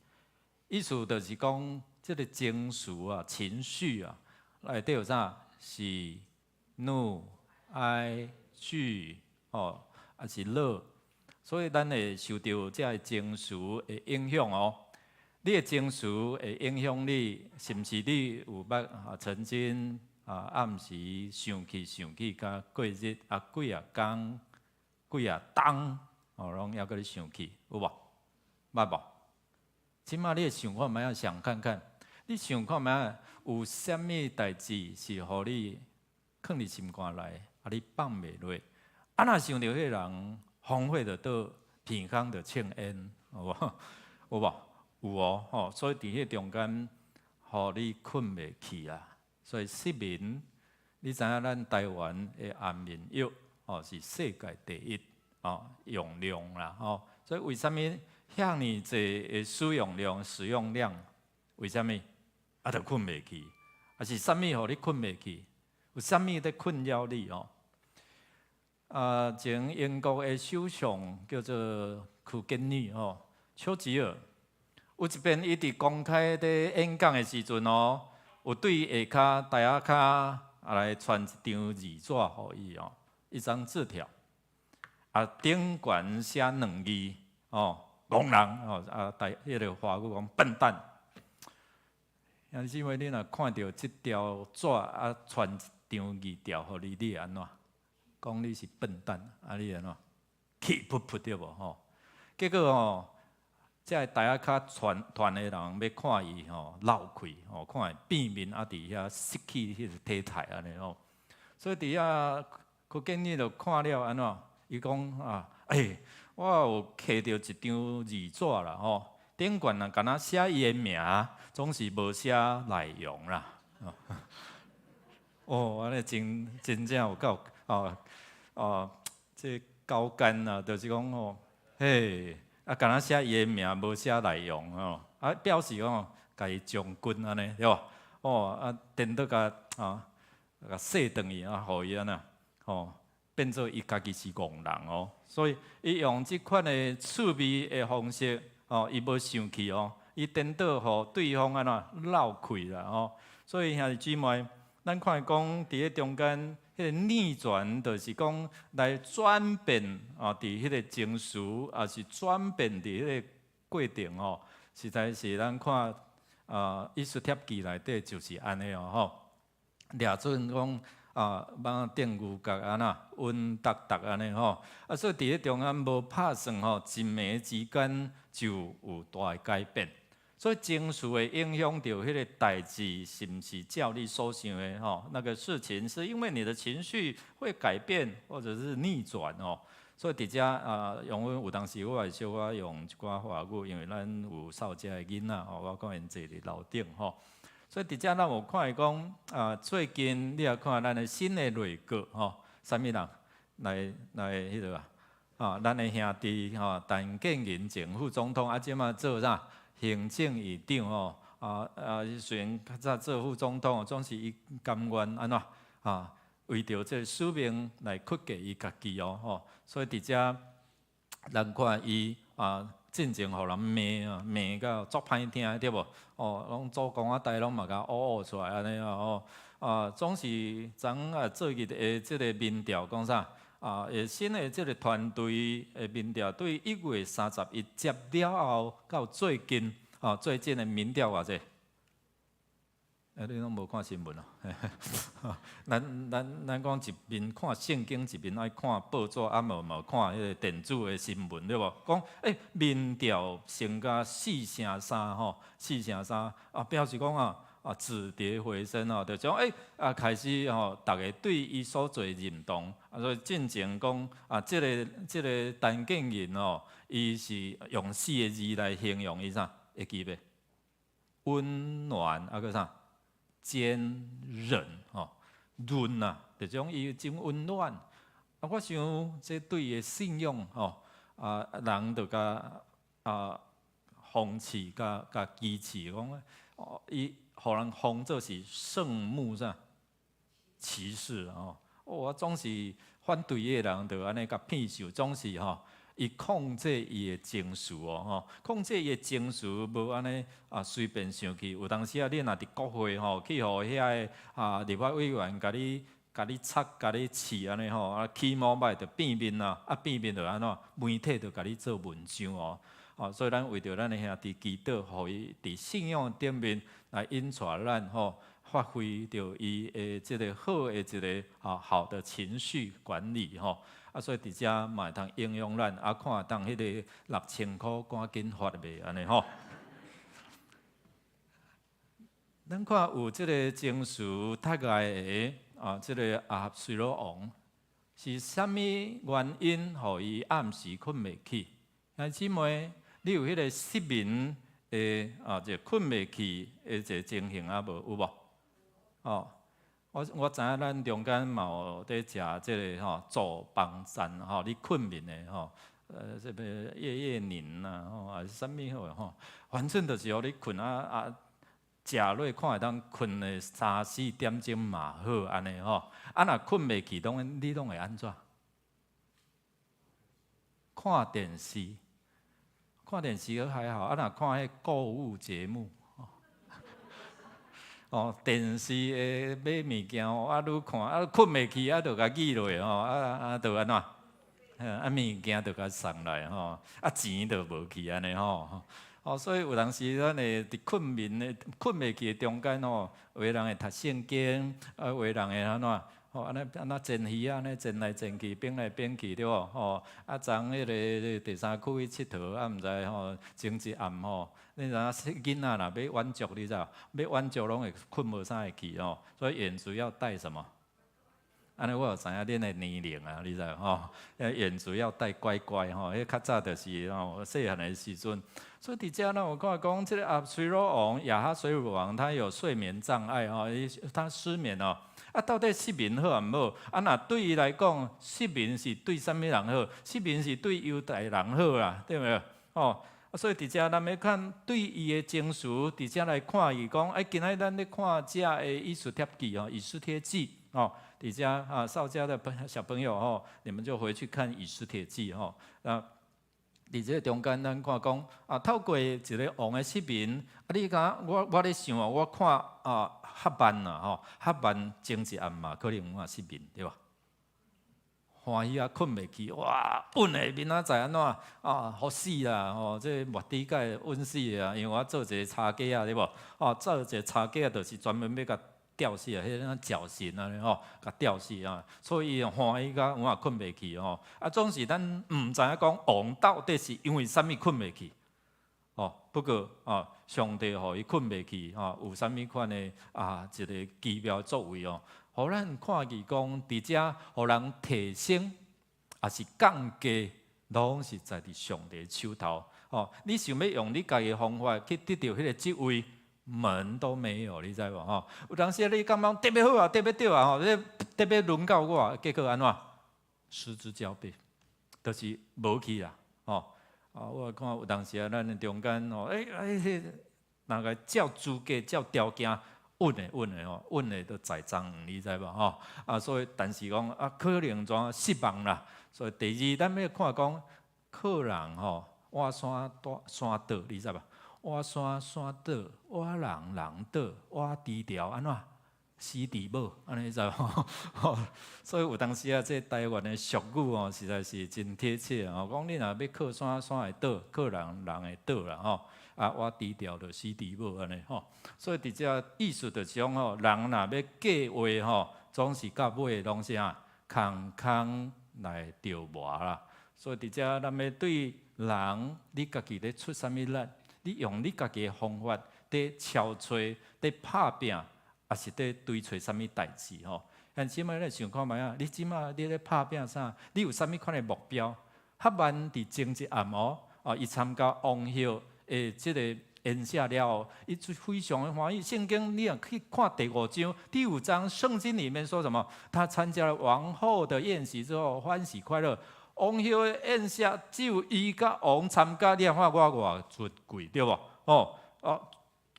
意思就是讲，即个情绪内底有啥？是怒、哀。惧还是乐，所以咱会受到这个情绪的影响哦。你的情绪会影响你，是毋是你有曾经暗时想起，甲过日几工、几冬，拢还搁咧想起，有无？捌无？即马你的想看卖想看看，你想看卖有啥物代志是互你放伫心肝内，你放袂落？若想到迄个人荒废着倒鼻孔着呛烟，有无？有无？有哦，所以伫迄中间，互你困袂去啊。所以失眠，你知影咱台湾的安眠药是世界第一用量啦所以为什么遐尼济的使用量？为什么？就困袂去，是啥物互你困袂去？有啥物在困扰你前英国的首相叫做库根尼丘吉尔，有一遍伊伫公开咧演讲的时阵有对下骹台下骹来传一张字纸互伊一张字条，顶悬写2字戆人迄个华语讲笨蛋。兄弟姊妹，你若看到即条纸传一张字条互你，你会安怎？讲你是笨蛋，你安怎？气噗噗对无结果即个台下骹团的人要看伊闹气看伊变面伫遐失去迄个体态安尼所以伫遐佢建议就看了安怎？伊讲我有摕到一张字纸啦顶悬敢若写伊的名，总是无写内容啦安尼真正有够这高干就是讲敢若写伊的名，无写内容表示甲伊将军安尼对无？颠倒甲说转去互伊安那变做伊家己是戆人所以伊用即款的趣味的方式伊无生气伊颠倒互对方安怎闹气啦所以兄弟姊妹，咱看讲伫咧中间。迄个逆转，就是讲来转变伫迄个情绪，也是转变伫迄个过程实在是咱看艺术帖记内底就是安尼掠准讲蠓电牛角安那温达达安尼所以伫咧中间无拍算一暝之间就有大的改变。所以情绪会影响到迄个代志，是毋是照你所想的那个事情，是因为你的情绪会改变，或者是逆转所以伫遮用有当时我会小可用一寡华语，因为咱有少遮的囡仔我讲因坐伫楼顶所以伫遮咱有看讲最近你也看咱的新的内阁啥物人来迄个咱的兄弟陈建仁前副总统即马做啥？行政院长虽然较早做副总统，总是伊甘愿安怎为着这使命来屈给伊家己所以伫遮咱看伊进前互人骂到足歹听对无？拢做公仔台拢嘛甲乌出来安尼总是昨做日的即个民调讲啥？新的这个团队的民调，对1月31接了后到最近的民调偌济？你拢无看新闻咱讲一面看圣经，一面爱看报纸，无看迄个电子的新闻，对无？讲民调升到4.3%，4.3%表示讲止跌回升就讲开始大家对伊所做认同所以进前讲这个陈建仁伊是用4个字来形容伊啥？会记袂？温暖个啥？坚韧润就种伊真温暖我想这对伊的信用人就甲风气甲支持讲伊。互人封做是圣母啥骑士我总是反对伊的人，就安尼甲骗受，总是伊控制伊的情绪控制伊的情绪，无安尼随便上去。有当时你若伫国会去互遐个立法委员甲你插甲你刺安尼起毛歹就变面变面就安怎？媒体就甲你做文章所以咱为着咱的兄弟祈祷，互伊伫信仰顶面来引带咱发挥到伊的即个好的一个好的情绪管理吼。所以伫遮嘛会通应用咱，看当迄个6000箍赶紧发袂安尼吼。咱看有即个情绪太爱的即个亚哈随罗王是啥物原因，互伊暗时困袂起？兄弟姊妹，你有迄个失眠的即困袂起的一个情形无？有无？我知影咱中间嘛有在食即个助帮餐你困眠的这个夜宁还是啥物反正就是互你困食落看会当困的3、4点钟嘛好安尼若困袂起，你拢会安怎？看电视，看电视还好，若看迄购物节目。电视诶买物件愈看困袂去，就甲记落就安怎？物件就甲送来钱就无去安尼所以有当时咱会伫困袂去诶中间有的人会读圣经，有的人会安怎？安那煎鱼安尼煎来煎去，变来变去对无？昨迄个第三区去佚佗，毋知前一暗你知影囡仔若要晚足，你知道？要晚足拢会困无啥会去所以眼珠要戴什么？安尼我有知影恁的年龄你知眼珠要戴乖乖迄较早就是细汉的时阵。所以伫遮呢，我讲这个亚哈随罗王，他有睡眠障碍他失眠到底失眠好毋好？若对伊来讲，失眠是对啥物人好？失眠是对犹太人好啦，对袂？所以伫遮咱要看对伊的情绪，伫遮来看伊讲，今仔咱咧看遮的以斯帖记以斯帖记伫遮少家的小朋友你们就回去看以斯帖记伫这中间，咱看讲透过一个王的失眠，你讲我咧想我看哈班哈班前一暗嘛，可能有失眠对吧？欢喜困袂去，哇，稳的明仔载安怎好死啦这末底界稳死啊！因为我做一个茶家对无？做一个茶家就是专门要甲吊死迄种绞刑甲吊死所以欢喜甲有困袂去总是咱毋知影讲王到底是因为啥物困袂去不过上帝互伊困袂去有啥物款的一个奇妙作为互咱看见讲伫遮，互人提升，也是降低，拢是在伫上帝手头。你想要用你家己的方法去得到迄个职位，门都没有，你知无？有当时你感觉特别好特别对特别轮到我，结果安怎？失之交臂，就是无去啦。我看有当时咱中间那个照资格、照条件。稳的都在涨，你知无所以但是讲可能怎失望啦。所以第二，咱要看讲客人挖山倒，你知无？挖山倒，挖人倒，挖低调安怎？死地无安尼知无？所以有当时这台湾的俗语实在是真贴切讲你若要靠山会倒，靠人会倒啦我低调就死地无安尼所以伫遮意思就是讲人若要计划总是到尾拢是空来着磨啦。所以伫遮咱要对人，你家己咧出啥物力，你用你家己的方法伫敲吹、伫拍拼，也是伫追找啥物代志但即摆咧想看觅你即摆你咧拍拼啥？你有啥物款的目标？哈曼伫前一暗伊参加王后。即个演下了后，伊就非常的欢喜。圣经你也可以看第5章、第5章，圣经里面说什么？他参加了王后的宴席之后，欢喜快乐。王后的宴下只有伊甲王参加，你看我偌尊贵对无？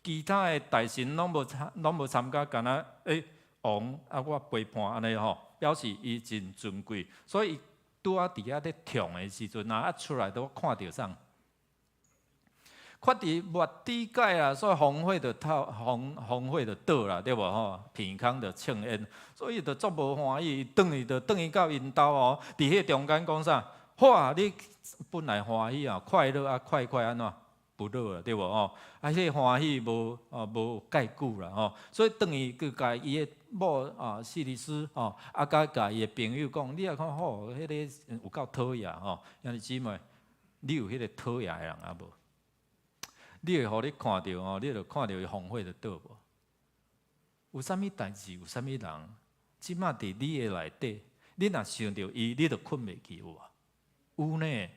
其他的大臣拢无参加，干那王我陪伴安尼表示伊真尊贵。所以拄伫遐咧唱的时阵出来都看到啥？看伫末底界所以红会的倒啦，对无片空的庆宴，所以就足无欢喜，转去到因兜伫迄中间讲啥？哇！你本来欢喜快乐快安怎？不乐了，对无吼？啊，迄个欢喜无介久啦吼，所以等于佮甲伊的某西里斯吼，甲伊的朋友讲，你也看吼，迄个有够讨厌吼，兄弟姊妹，你有迄个讨厌的人啊无？你会互你看到吼，你就看到伊荒废的倒无？有啥物代志？有啥物人？即马伫你的内底，你若想到伊，你就困袂去有无？有呢，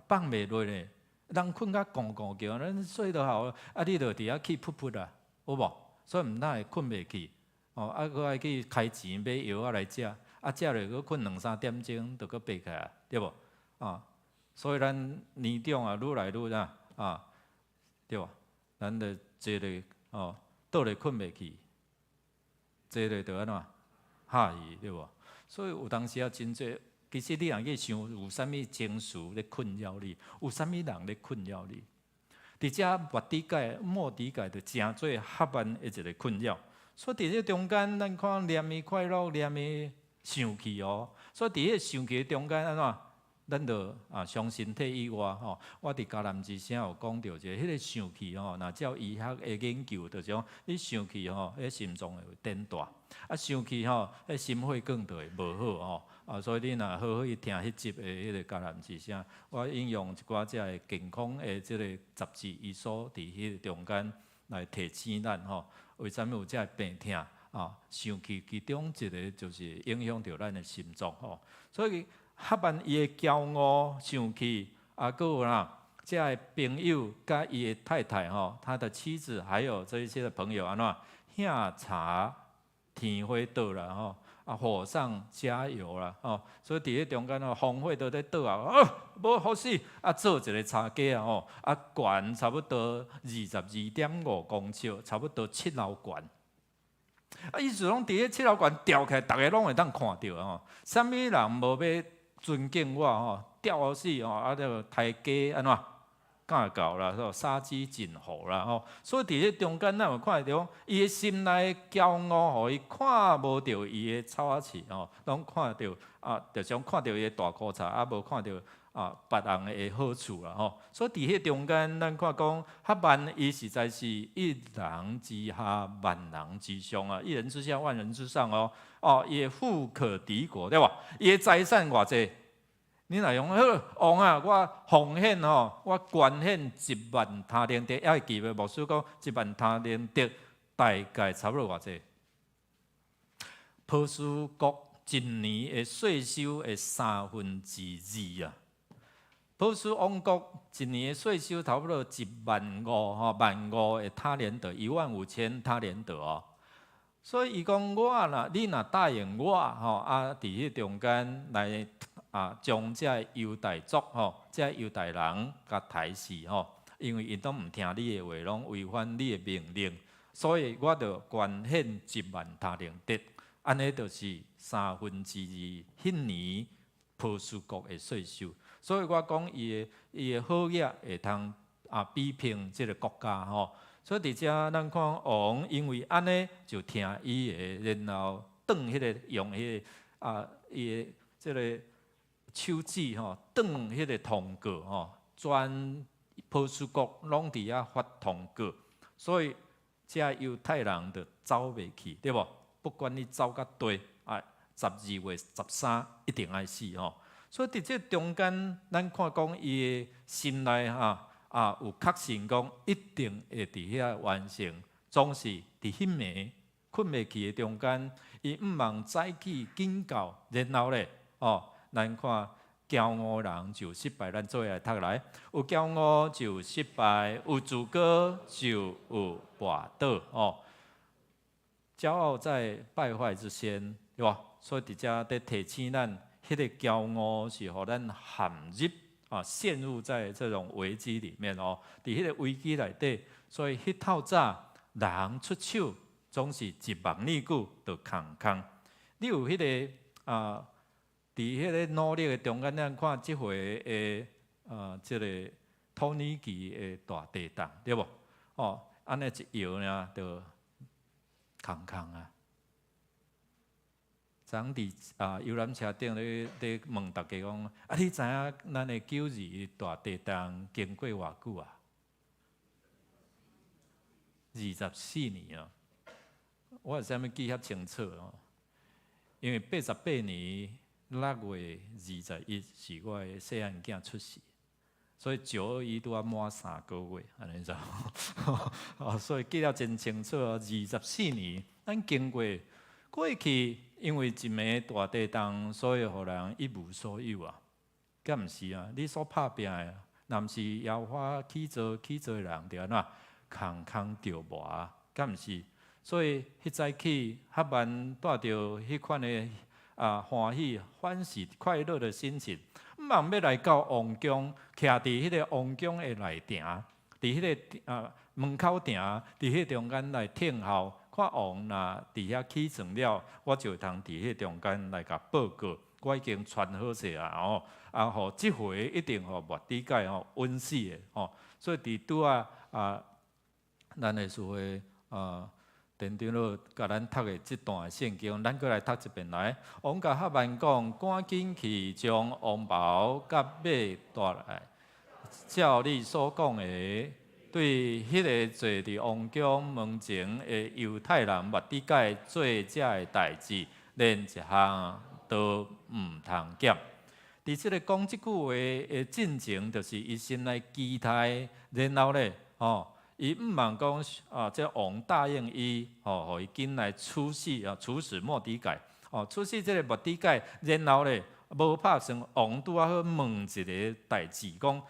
放袂落呢。人困甲怣怣叫，咱睡得好，你就伫遐去噗噗啦，有无？所以毋哪会困袂去，佫爱去开钱买药来食，食落佫困2、3点钟，就佫爬起来，对无？所以咱年长愈来愈对无？咱就坐咧倒咧困袂去，坐咧就安怎哈伊，对无？所以有当时真济。其实你若去想，有啥物情绪咧困扰你？有啥物人咧困扰你？伫遮末底界、末底界就诚做黑暗的一个困扰。所以伫这中间，咱看念伊快乐，念伊生气哦。所以伫迄生气中间安怎？咱就伤身体以外吼，我伫迦南之声有讲到一个，迄个生气吼，若照医学的研究，就讲你生气吼，迄心脏会变大，生气吼，迄心血管就会无好吼。所以你若好好去听迄集的迄个迦南之声，我引用一寡只个健康的即个杂志，伊所伫迄个中间来提醒咱吼，为什么有只个病痛生气其中一个就是影响到咱的心脏吼，所以。黑暗伊的骄傲、生气，佫有啦，这个朋友甲伊的太太吼，他的妻子还有这一些的朋友安怎喝茶，天花倒啦吼，火上加油啦吼，所以伫迄中间烽火都在倒无好势做一个茶架吼，悬差不多22.5公尺，差不多7楼悬。意思讲伫迄7楼悬吊起来，逐个拢会当看到吼，啥物人无要？尊敬我吼，吊好死吼，就抬价安怎？教教啦，杀鸡儆猴啦吼。所以伫咧中间，咱有看到伊的心内骄傲，互伊看无到伊的臭仔刺吼，拢看到就像看到伊的大裤衩，无看到别人的好处啦吼。所以伫迄中间，咱看讲黑暗，伊实在是一人之下，万人之上一人之下，万人之上伊的富可敌国，对吧？伊的财产偌济？你若用王我奉献我捐献1万他连德，还记得牧师讲1万他连德大概差不多偌济？波斯国一年的税收的2/3啊！波斯王国一年的税收差不多15000的他连德，15000他连德所以伊讲你若答应我伫迄中间来将这犹大族这犹大人甲杀死因为因拢毋听你的话，拢违反你的命令，所以我就捐献1万他连德，安尼就是2/3迄年波斯国的税收。所以我讲伊的好业会通比拼即个国家所以伫遮咱看王，因为安尼就听伊的，然后用迄个伊的即个手指断迄个通告全波斯国拢伫遐发通告，所以遮犹太人就走袂去，对无？不管你走到底12月13一定爱死所以伫这中间，咱看讲伊的心内有确信讲一定会伫遐完成，总是伫迄暝困袂去的中间，伊毋茫早起警告，然后咧咱看骄傲人就失败，咱做来读来，有骄傲就失败，有自高就有跋倒骄傲在败坏之先，对吧？所以伫遮在提醒咱，迄个骄傲是互咱陷入陷入在这种危机里面伫迄个危机内底，所以迄透早人出手总是一望你句就空空。你有迄个伫迄个努力的中间，咱看即回的即个土耳其的大地震，对无？安尼一摇呢，就空空啊！昨伫游览车顶咧问大家讲，你知影咱的92大地震经过偌久啊？ 24年啊，我有啥物记遐清楚哦？因为88年6月21是我的细汉囝出世，所以921拄啊满3个月，安尼就，所以记了真清楚哦。24年，咱经过去，因为一暝大地震，所以互人一无所有啊。敢毋是啊？你所拍拼的，若毋是妖花起做的人，着安怎空空着磨，敢毋是？所以迄早起，较慢带着迄款的欢喜、欢喜、快乐的心情，毋茫要来到王宫，徛伫迄个王宫的内埕，伫迄个门口埕，伫迄中间来听候，看王若伫遐起床了，我就会通伫迄中间来甲报告，我已经穿好势啊！吼，即回一定吼莫底界吼稳死的吼，所以伫拄咱的所谓田长老甲咱读的即段圣经，咱过来读一遍来。王甲哈曼讲，赶紧去将王袍甲马带来，照你所讲的，对迄个坐伫王宫门前的犹太人莫底界做遮的代志，连一项都毋通减。伫即个讲即句话的进程，就是伊先来期待，然后咧，伊毋茫讲这王答应伊，互伊紧来处死末底改，处死即个末底改，然后咧，无拍算王拄啊好问一个代志，讲，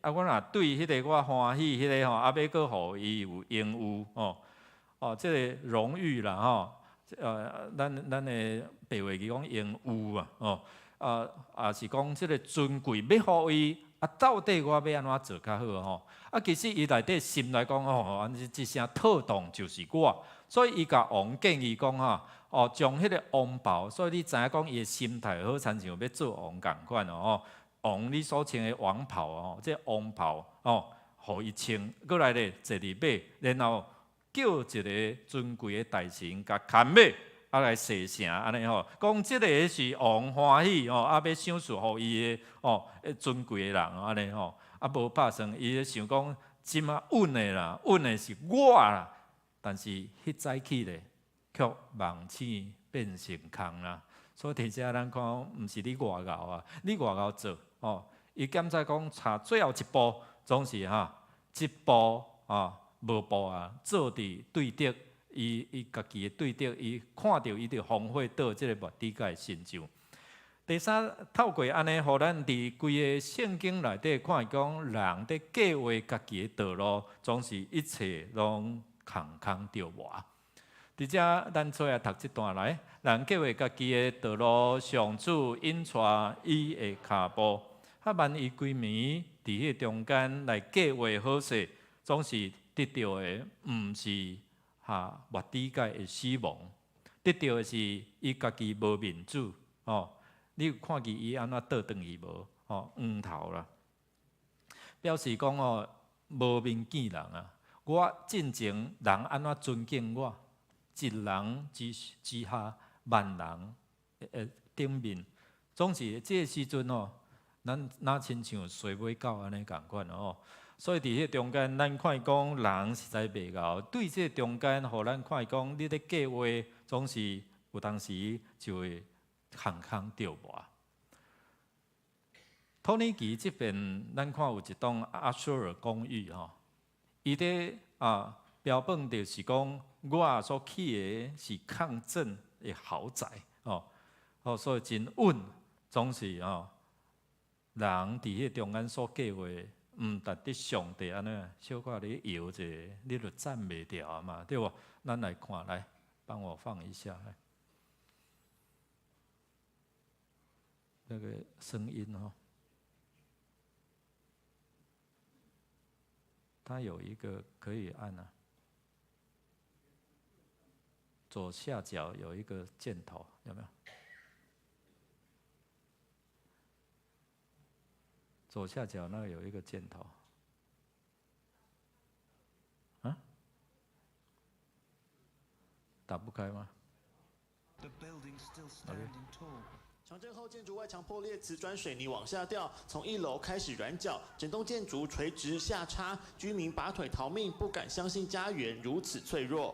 我若对迄个我欢喜，迄个要搁互伊有应有，即个荣誉啦，咱的白话语讲应有也是讲即个尊贵要互伊，到底我要安怎做较好其实伊内底心来讲安尼一声套动就是我，所以伊甲王建议讲将迄个王袍，所以你知影讲伊的心态好亲像要做王共款王你所穿的王袍即王袍互伊穿，过来咧坐伫马，然后叫一个尊贵的大臣甲牵马。来洗城安尼讲即个是王欢喜要赏赐互伊的尊贵的人安尼无拍算伊咧想讲即马稳的啦，稳的是我啦，但是迄早起咧却梦醒变成空啦。所以伫遮咱看，毋是你外敖你外敖做伊检查讲查最后一步，总是一步无步做伫对的。伊家己的对着，伊看到伊着荒废到即个末底界身上。第三，透过安尼，互咱伫规个圣经内底看讲，人伫计划家己的道路，总是一切拢空空着磨。伫遮，咱做来读即段来，人计划家己的道路，上主引带伊的脚步，哈万伊规暝伫迄中间来计划好势，总是得到的，毋是。末底界的死亡，得到的是伊家己无面子你有看见伊安怎倒转去无？黄头啦，表示讲无面见人啊！我进前人安怎尊敬我？一人之下，万人顶面，总是这个时阵咱哪亲像随尾狗安尼共款所以伫迄中间，咱看讲人实在袂够。对这中间，互咱看讲，你咧计划总是有当时就会空空着磨。托尼基这边，咱看有一栋阿苏尔公寓伊咧标榜就是讲，我所起的是抗震的豪宅所以真稳，总是人伫迄中间所计划。毋达得上帝安尼，小可咧摇一下，你就赞袂掉嘛，对无？咱来看，来帮我放一下，那个声音它有一个可以按左下角有一个箭头，有没有？左下角那个有一个箭头，打不开吗？强震后，建筑外墙破裂，瓷砖水泥往下掉，从1楼开始软脚，整栋建筑垂直下插，居民拔腿逃命，不敢相信家园如此脆弱。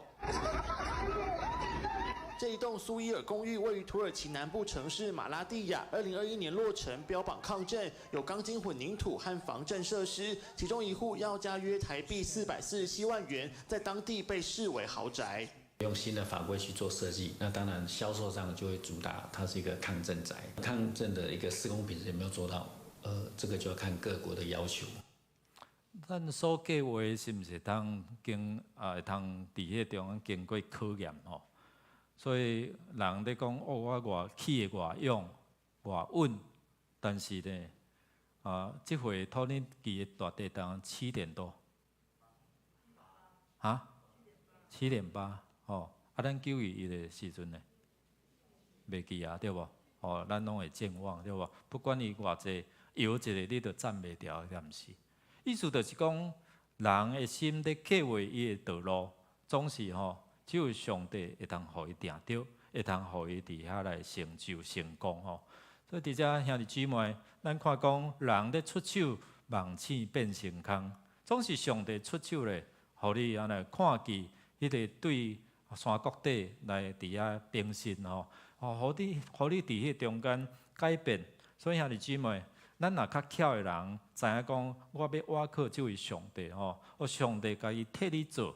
这一栋苏伊尔公寓位于土耳其南部城市马拉蒂亚，2021年落成，标榜抗震，有钢筋混凝土和防震设施。其中一户要价约台币447万元，在当地被视为豪宅。用新的法规去做设计，那当然销售上就会主打它是一个抗震宅。抗震的一个施工品质有没有做到？这个就要看各国的要求。咱所计划是毋是通经会通伫迄中央经过考验吼？所以人咧讲哦，我外起的外勇外稳，但是呢，即回土耳其的大地震7点多，7.8，吼，咱9月1的时阵呢，袂记啊，对无？吼，咱拢会健忘，对无？不管伊偌济摇一个，你都站袂牢，敢毋是？意思就是讲，人的心咧计划伊的道路，总是吼。只有上帝会通互伊定着，会通互伊伫遐来成就成功吼。所以伫遮兄弟姊妹，咱看讲人咧出手，望星变成空，总是上帝出手咧，互你安尼看见迄个对山谷底来伫遐变身吼，互你伫迄中间改变。所以兄弟姊妹，咱若较巧的人，知影讲我要倚靠这位上帝吼，上帝家己替你做，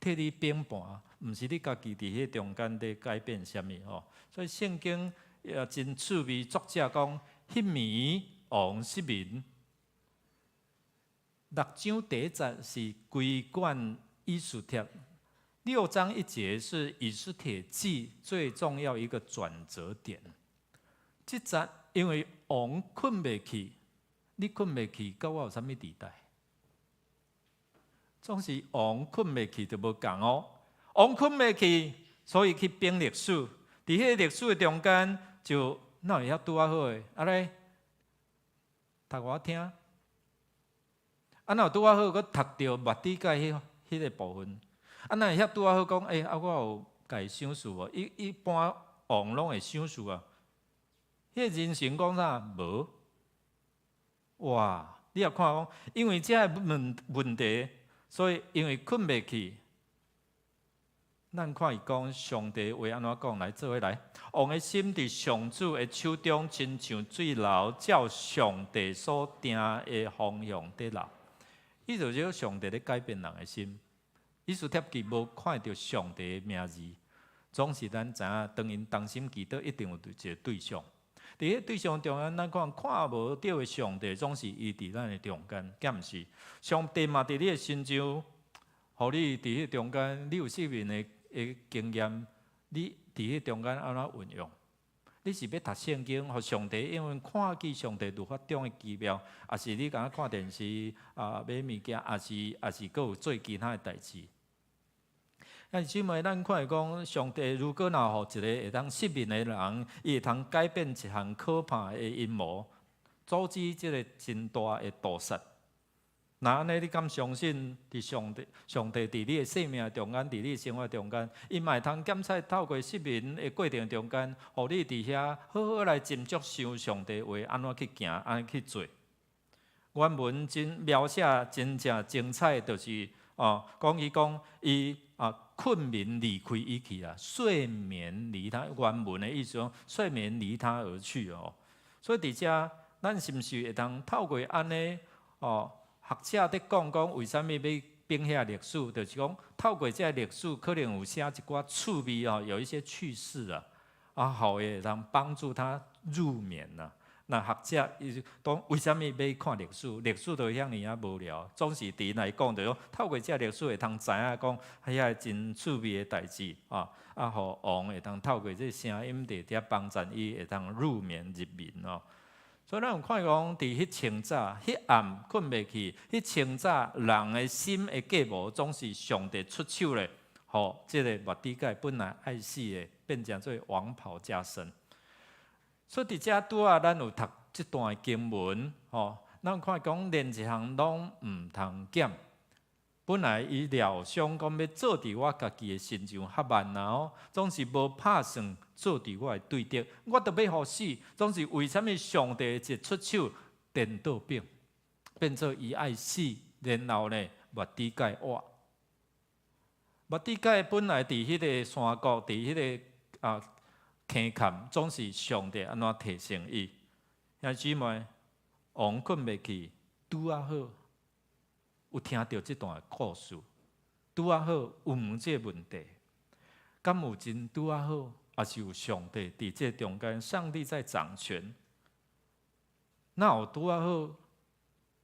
替你变盘。毋是你家己伫迄中间咧改变啥物吼，所以圣经也真趣味。作者讲，迄暝王失眠，6章第1节是规管以斯帖，6章1节是以斯帖记最重要一个转折点。即节因为王困袂去，你困袂去，甲我有啥物地带？总是王困袂去就无共哦。王困袂去，所以去编历史。伫迄个历史的中间，就哪会遐拄啊好诶？来读我听。哪有拄啊好，佮读到目底界迄个部分？哪会遐拄啊好讲？我有家想事无？一般王拢会想事啊。迄个人生讲啥？无。哇！你也看讲，因为这个问题，所以因为困袂去。咱看伊讲，上帝话安怎讲？来做伙来，王的心伫上主的手中，亲像水流，照上帝所定的方向伫流。意思就是上帝咧改变人的心。以斯帖记无看到上帝的名字，总是咱知影，当因当心祈祷，一定有一个对象。伫迄对象中间，咱看无到的上帝，总是伊伫咱的中间，敢毋是？上帝嘛伫你的心中，互你伫迄中间，你有生命的经验，你伫迄中间安怎运用？你是要读圣经，互上帝因为看见上帝律法中的奇妙，还是你敢看电视买物件，还是佫有做其他的代志？但是，咱看讲，上帝如果若互一个会当失眠的人，伊会通改变一项可怕的阴谋，阻止即个真大的屠杀。那安尼，你敢相信？伫上帝伫你的生命中间，伫你的生活中间，伊嘛会通检测透过失眠的过程中间，互你伫遐好好来斟酌想上帝话，安怎去行，安怎去做。原文真描写真正精彩，就是讲伊困眠离开伊去啊，睡眠离他。原文的意思讲，睡眠离他而去哦。所以伫遮，咱是毋是会通透过安尼学者在讲为什么要编遐历史，就是讲透过这历史，可能有写一寡趣味有一些趣事好诶，通帮助他入眠啊。那学者伊讲为什么要看历史？历史就遐尔无聊，总是伫来讲，就透过这历史会通知影讲遐真趣味诶代志互王会通透过这声音伫遐帮助伊会通入眠入眠哦。所以咱有看讲，伫迄清早、迄暗困袂去，迄清早人的心的计谋，总是上帝出手咧，互即个目底界本来爱死的，变成做王袍加身。所以伫遮拄啊，咱有读即段经文，咱看讲连一项拢毋通减。本来伊料想讲要做伫我家己的身上较慢啦哦，总是无拍算做伫我的对敌，我着要互死，总是为什么上帝一出手颠倒变做伊爱死，然后呢，目底界活。目底界本来伫迄个山谷，伫迄个坑坎，总是上帝安怎提醒伊。兄姊妹，王困袂去，拄啊好。有听到这段故事，拄啊好有问这个问题，敢有真拄啊好，还是有上帝伫这中间？上帝在掌权，哪有拄啊好？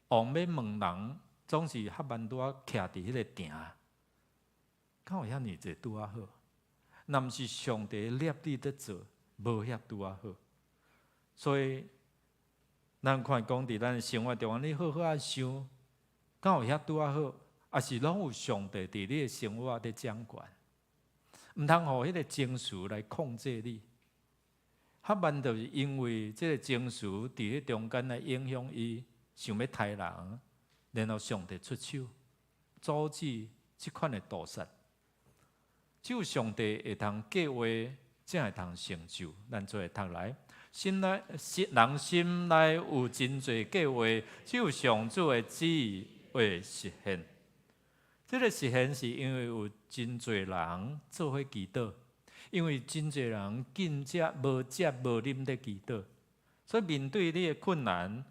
王要问人，总是较慢拄啊徛伫迄个埕，敢有遐尼济拄啊好？若毋是上帝立志在做，无遐拄啊好。所以，咱看讲伫咱生活中，你好好啊想。敢有遐拄啊好，还是拢有上帝伫你的生活在掌管，毋通互迄个情绪来控制你。较慢就是因为即个情绪伫迄中间来影响伊，想要杀人，然后上帝出手阻止即款的屠杀。只有上帝会通计划，才会通成就。咱做会读来。人心内有真侪计划，只有上主的旨意会实现。这个实现是因为有真侪人做伙祈祷，因为真侪人禁食、无食、无啉在祈祷，所以面对你的困难，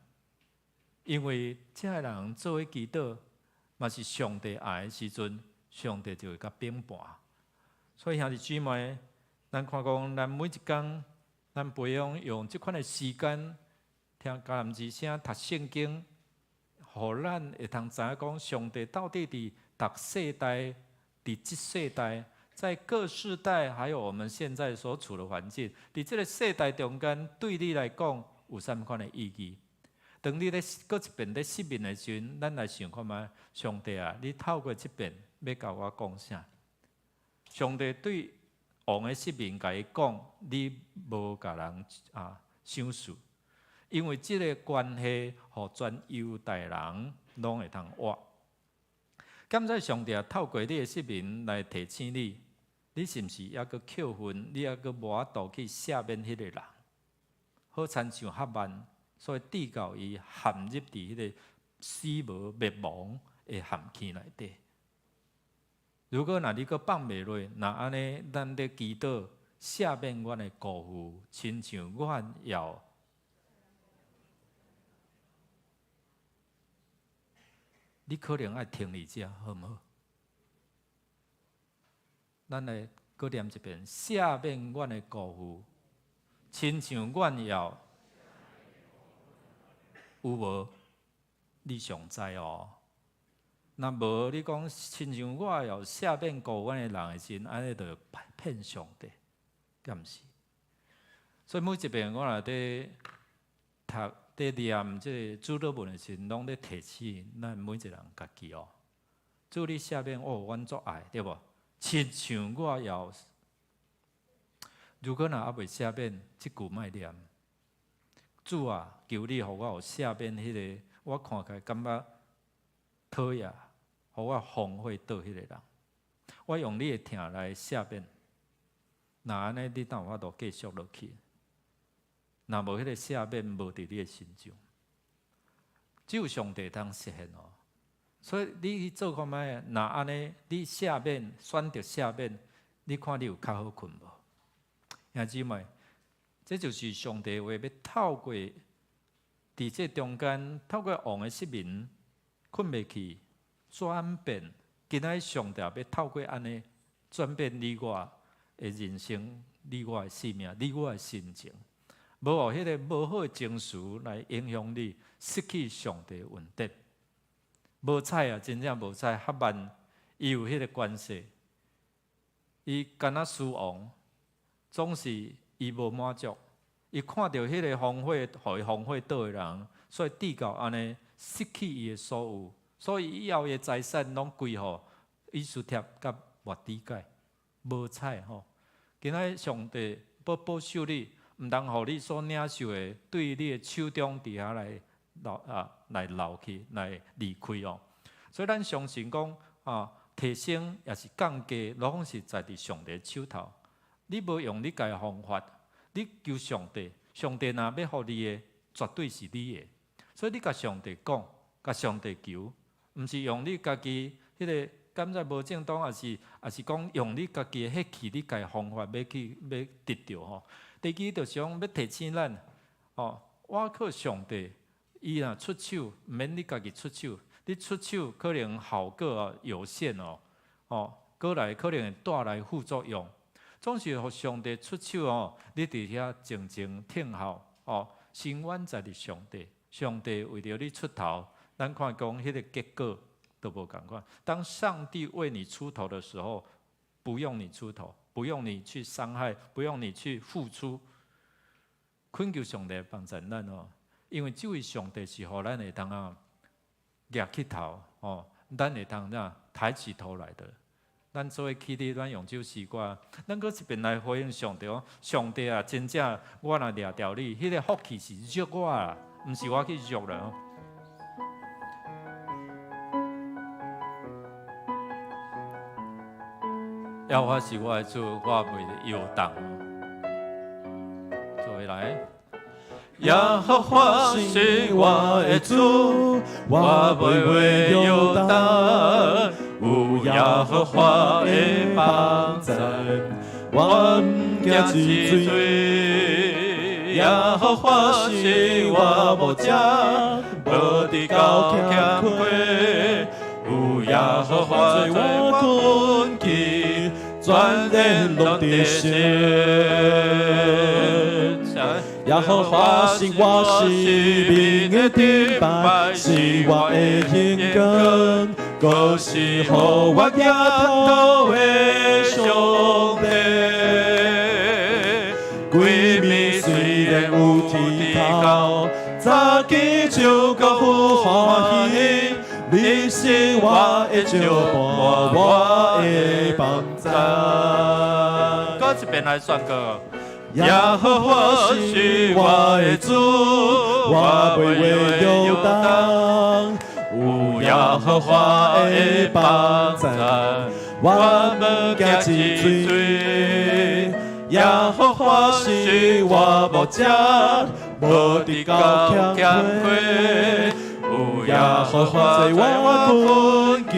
因为这个人做伙祈祷，嘛是上帝爱的时阵，上帝就会甲并伴。所以兄弟姊妹，咱看讲，咱每一天。咱培养用即款的时间，听迦南之声、读圣经，互咱会通知影讲，上帝到底伫逐世代、伫即世代，在各世代，还有我们现在所处的环境，伫即个世代中间，对你来讲有啥物款的意义？当你咧搁一遍咧失眠的时阵，咱来想看觅，上帝啊，你透过即遍要甲我讲啥？上帝对王的失眠甲伊讲，你无甲人想事，因为即个关系，互全犹大人拢会通活。感谢上帝透过你的失眠来提醒你，你是毋是还阁扣分？你还阁无法度去赦免迄个人？好亲像哈曼，所以地教伊陷入伫迄个死无灭亡的陷阱内底。如果你阁放袂落，那安尼，咱咧祈祷赦免阮的辜负，亲像阮要，你可能爱听你遮，好毋好？咱来搁念一遍，赦免阮的辜负，亲像阮要，有无？你上知哦。若无你讲，亲像我要赦免辜负阮的人的时，安尼就骗上帝，敢毋是？所以每一遍我若伫读、伫念即个主祷文的时，拢咧提醒咱每一个人家己哦。主你赦免我，阮作爱，对无？亲像我要，如果若还未赦免，即句莫念。主啊，求你互我有赦免迄个，我看起来感觉讨厌。互我奉会倒迄个人，我用你的疼来赦免。那安尼，你当有法度继续落去？若无迄个赦免，无伫你的心中，只有上帝通实现哦。所以你去做看卖，若安尼，你赦免，选择赦免，你看你有较好困无？兄姊妹，这就是上帝话要透过伫这中间，透过王的失眠，困袂去。转变，今仔上帝要透过安尼转变你我的人生，你我的生命，你我的心情，无互迄个无好的情绪来影响你，失去上帝的稳定。无彩啊，真正无彩，较慢，伊有迄个关系。伊敢若输王，总是伊无满足，伊看到迄个荒废，互伊荒废倒的人，所以地到安尼失去伊的所有。所以以后的财产拢归互以斯帖甲末底改，无彩吼。今仔上帝要保守你，毋通互你所领受的对你的手中底下来流去，来离开哦。所以咱相信讲，提升也是降低，拢是在伫上帝手头。你无用你家方法，你求上帝，上帝若要互你的，绝对是你的。所以你甲上帝讲，甲上帝求，毋是用你家己迄个感觉无正当，也是讲用你家己的迄气，你家方法要得到吼。第二就是讲要提醒咱，我靠上帝，伊若出手，毋免你家己出手，你出手可能效果有限过来可能会带来副作用。总是互上帝出手你伫遐静静听候心愿在伫上帝，上帝为着你出头，咱看讲迄个结果都无共款。当上帝为你出头的时候，不用你出头，不用你去伤害，不用你去付出，恳求上帝帮助咱因为这位上帝是互咱会当举起头咱会当抬起头来的。咱做伙起立，咱用这首诗歌，咱搁一遍来回应上帝上帝啊，真正我若掠着你，迄个福气是辱我啦，毋是我去辱啦耶和华是我的主，我袂摇动。做伙来。耶和华是我的主，我袂摇动。有耶和华的帮助，我毋惊之罪。耶和华是我牧者，无地高欠亏。有耶和华做我根基，全然落地心。耶和华是我生命的顶摆，是我的眼光，更是予我抬头的上帝。规暝虽然有天头，早起就搁有欢喜，你是我的照伴，我的帮助。搁一遍来宣告。耶和华是我的主，我袂摇动。有耶和华的帮助，我无惊之罪。耶和华是我牧者，无地高欠亏。有耶和华做我根基，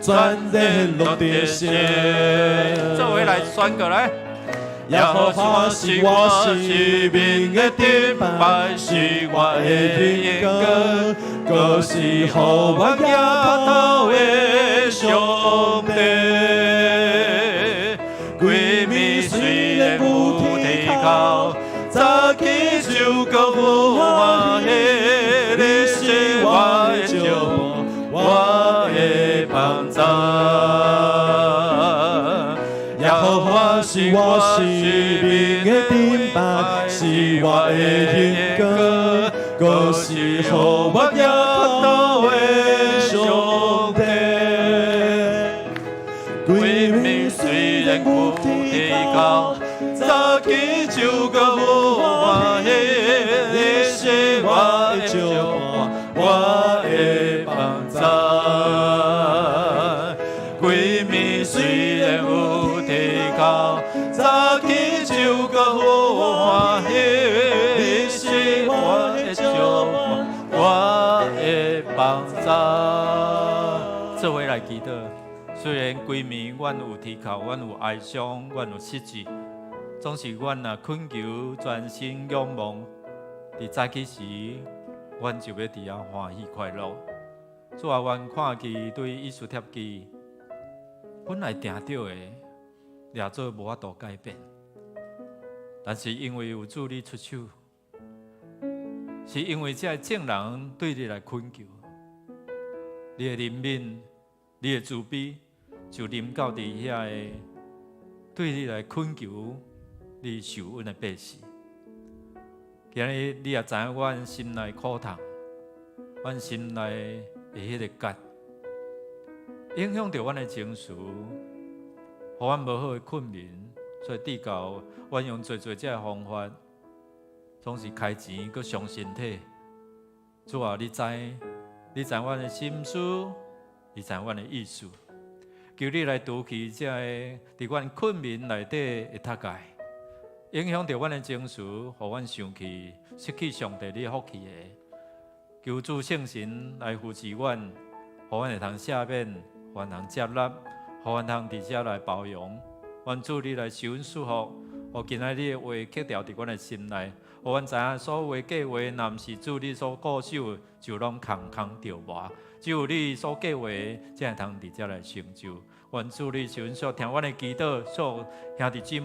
全然落地心。做伙来宣告来。耶和华是我生命的顶摆，是我的眼光，更是予我抬头的上帝。规暝虽然有天哭，早起就搁有欢喜，你是我的照伴，我的帮助。耶和华是我生命的顶摆，是我的眼光，更是予我抬头的上帝。规暝虽然有天哭，早起就搁有欢喜，你是我的照伴，我的帮助。规暝虽然有天哭，早起就搁有欢喜，你是我的照伴，我的帮助。做伙来祈祷。虽然规暝阮有啼哭，阮有哀伤，阮有失志，总是阮恳求专心仰望。伫早起时，阮就要伫遐欢喜快乐。主啊，阮看见对以斯帖记本来定着的，掠做无法度改变，但是因为有主你出手，是因为这证人对你来恳求，你的怜悯，你的慈悲，就临到伫遐的对你来恳求你受恩的百姓。今日你也知影阮心内苦痛，阮心内的迄个结，影响着阮的情绪，互阮无好的困眠，所以地教阮用做这个方法，总是开钱搁伤身体。主啊，你知阮的心思，你知阮的意思。求你来除去这个伫阮困眠内底的塌界，影响着阮的情绪，互阮生气，失去上帝你福气的。求主圣神来扶持阮，互阮会通赦免，互阮通接纳，互阮通伫遮来包容。愿主你来受阮祝福，互今仔日的话刻掉伫阮的心内，互阮知影所有的计划，若毋是主你所固守，就拢空空着磨。只有你所计划的，才会通伫遮来成就。愿主你受阮所听阮的祈祷，所兄弟姊妹。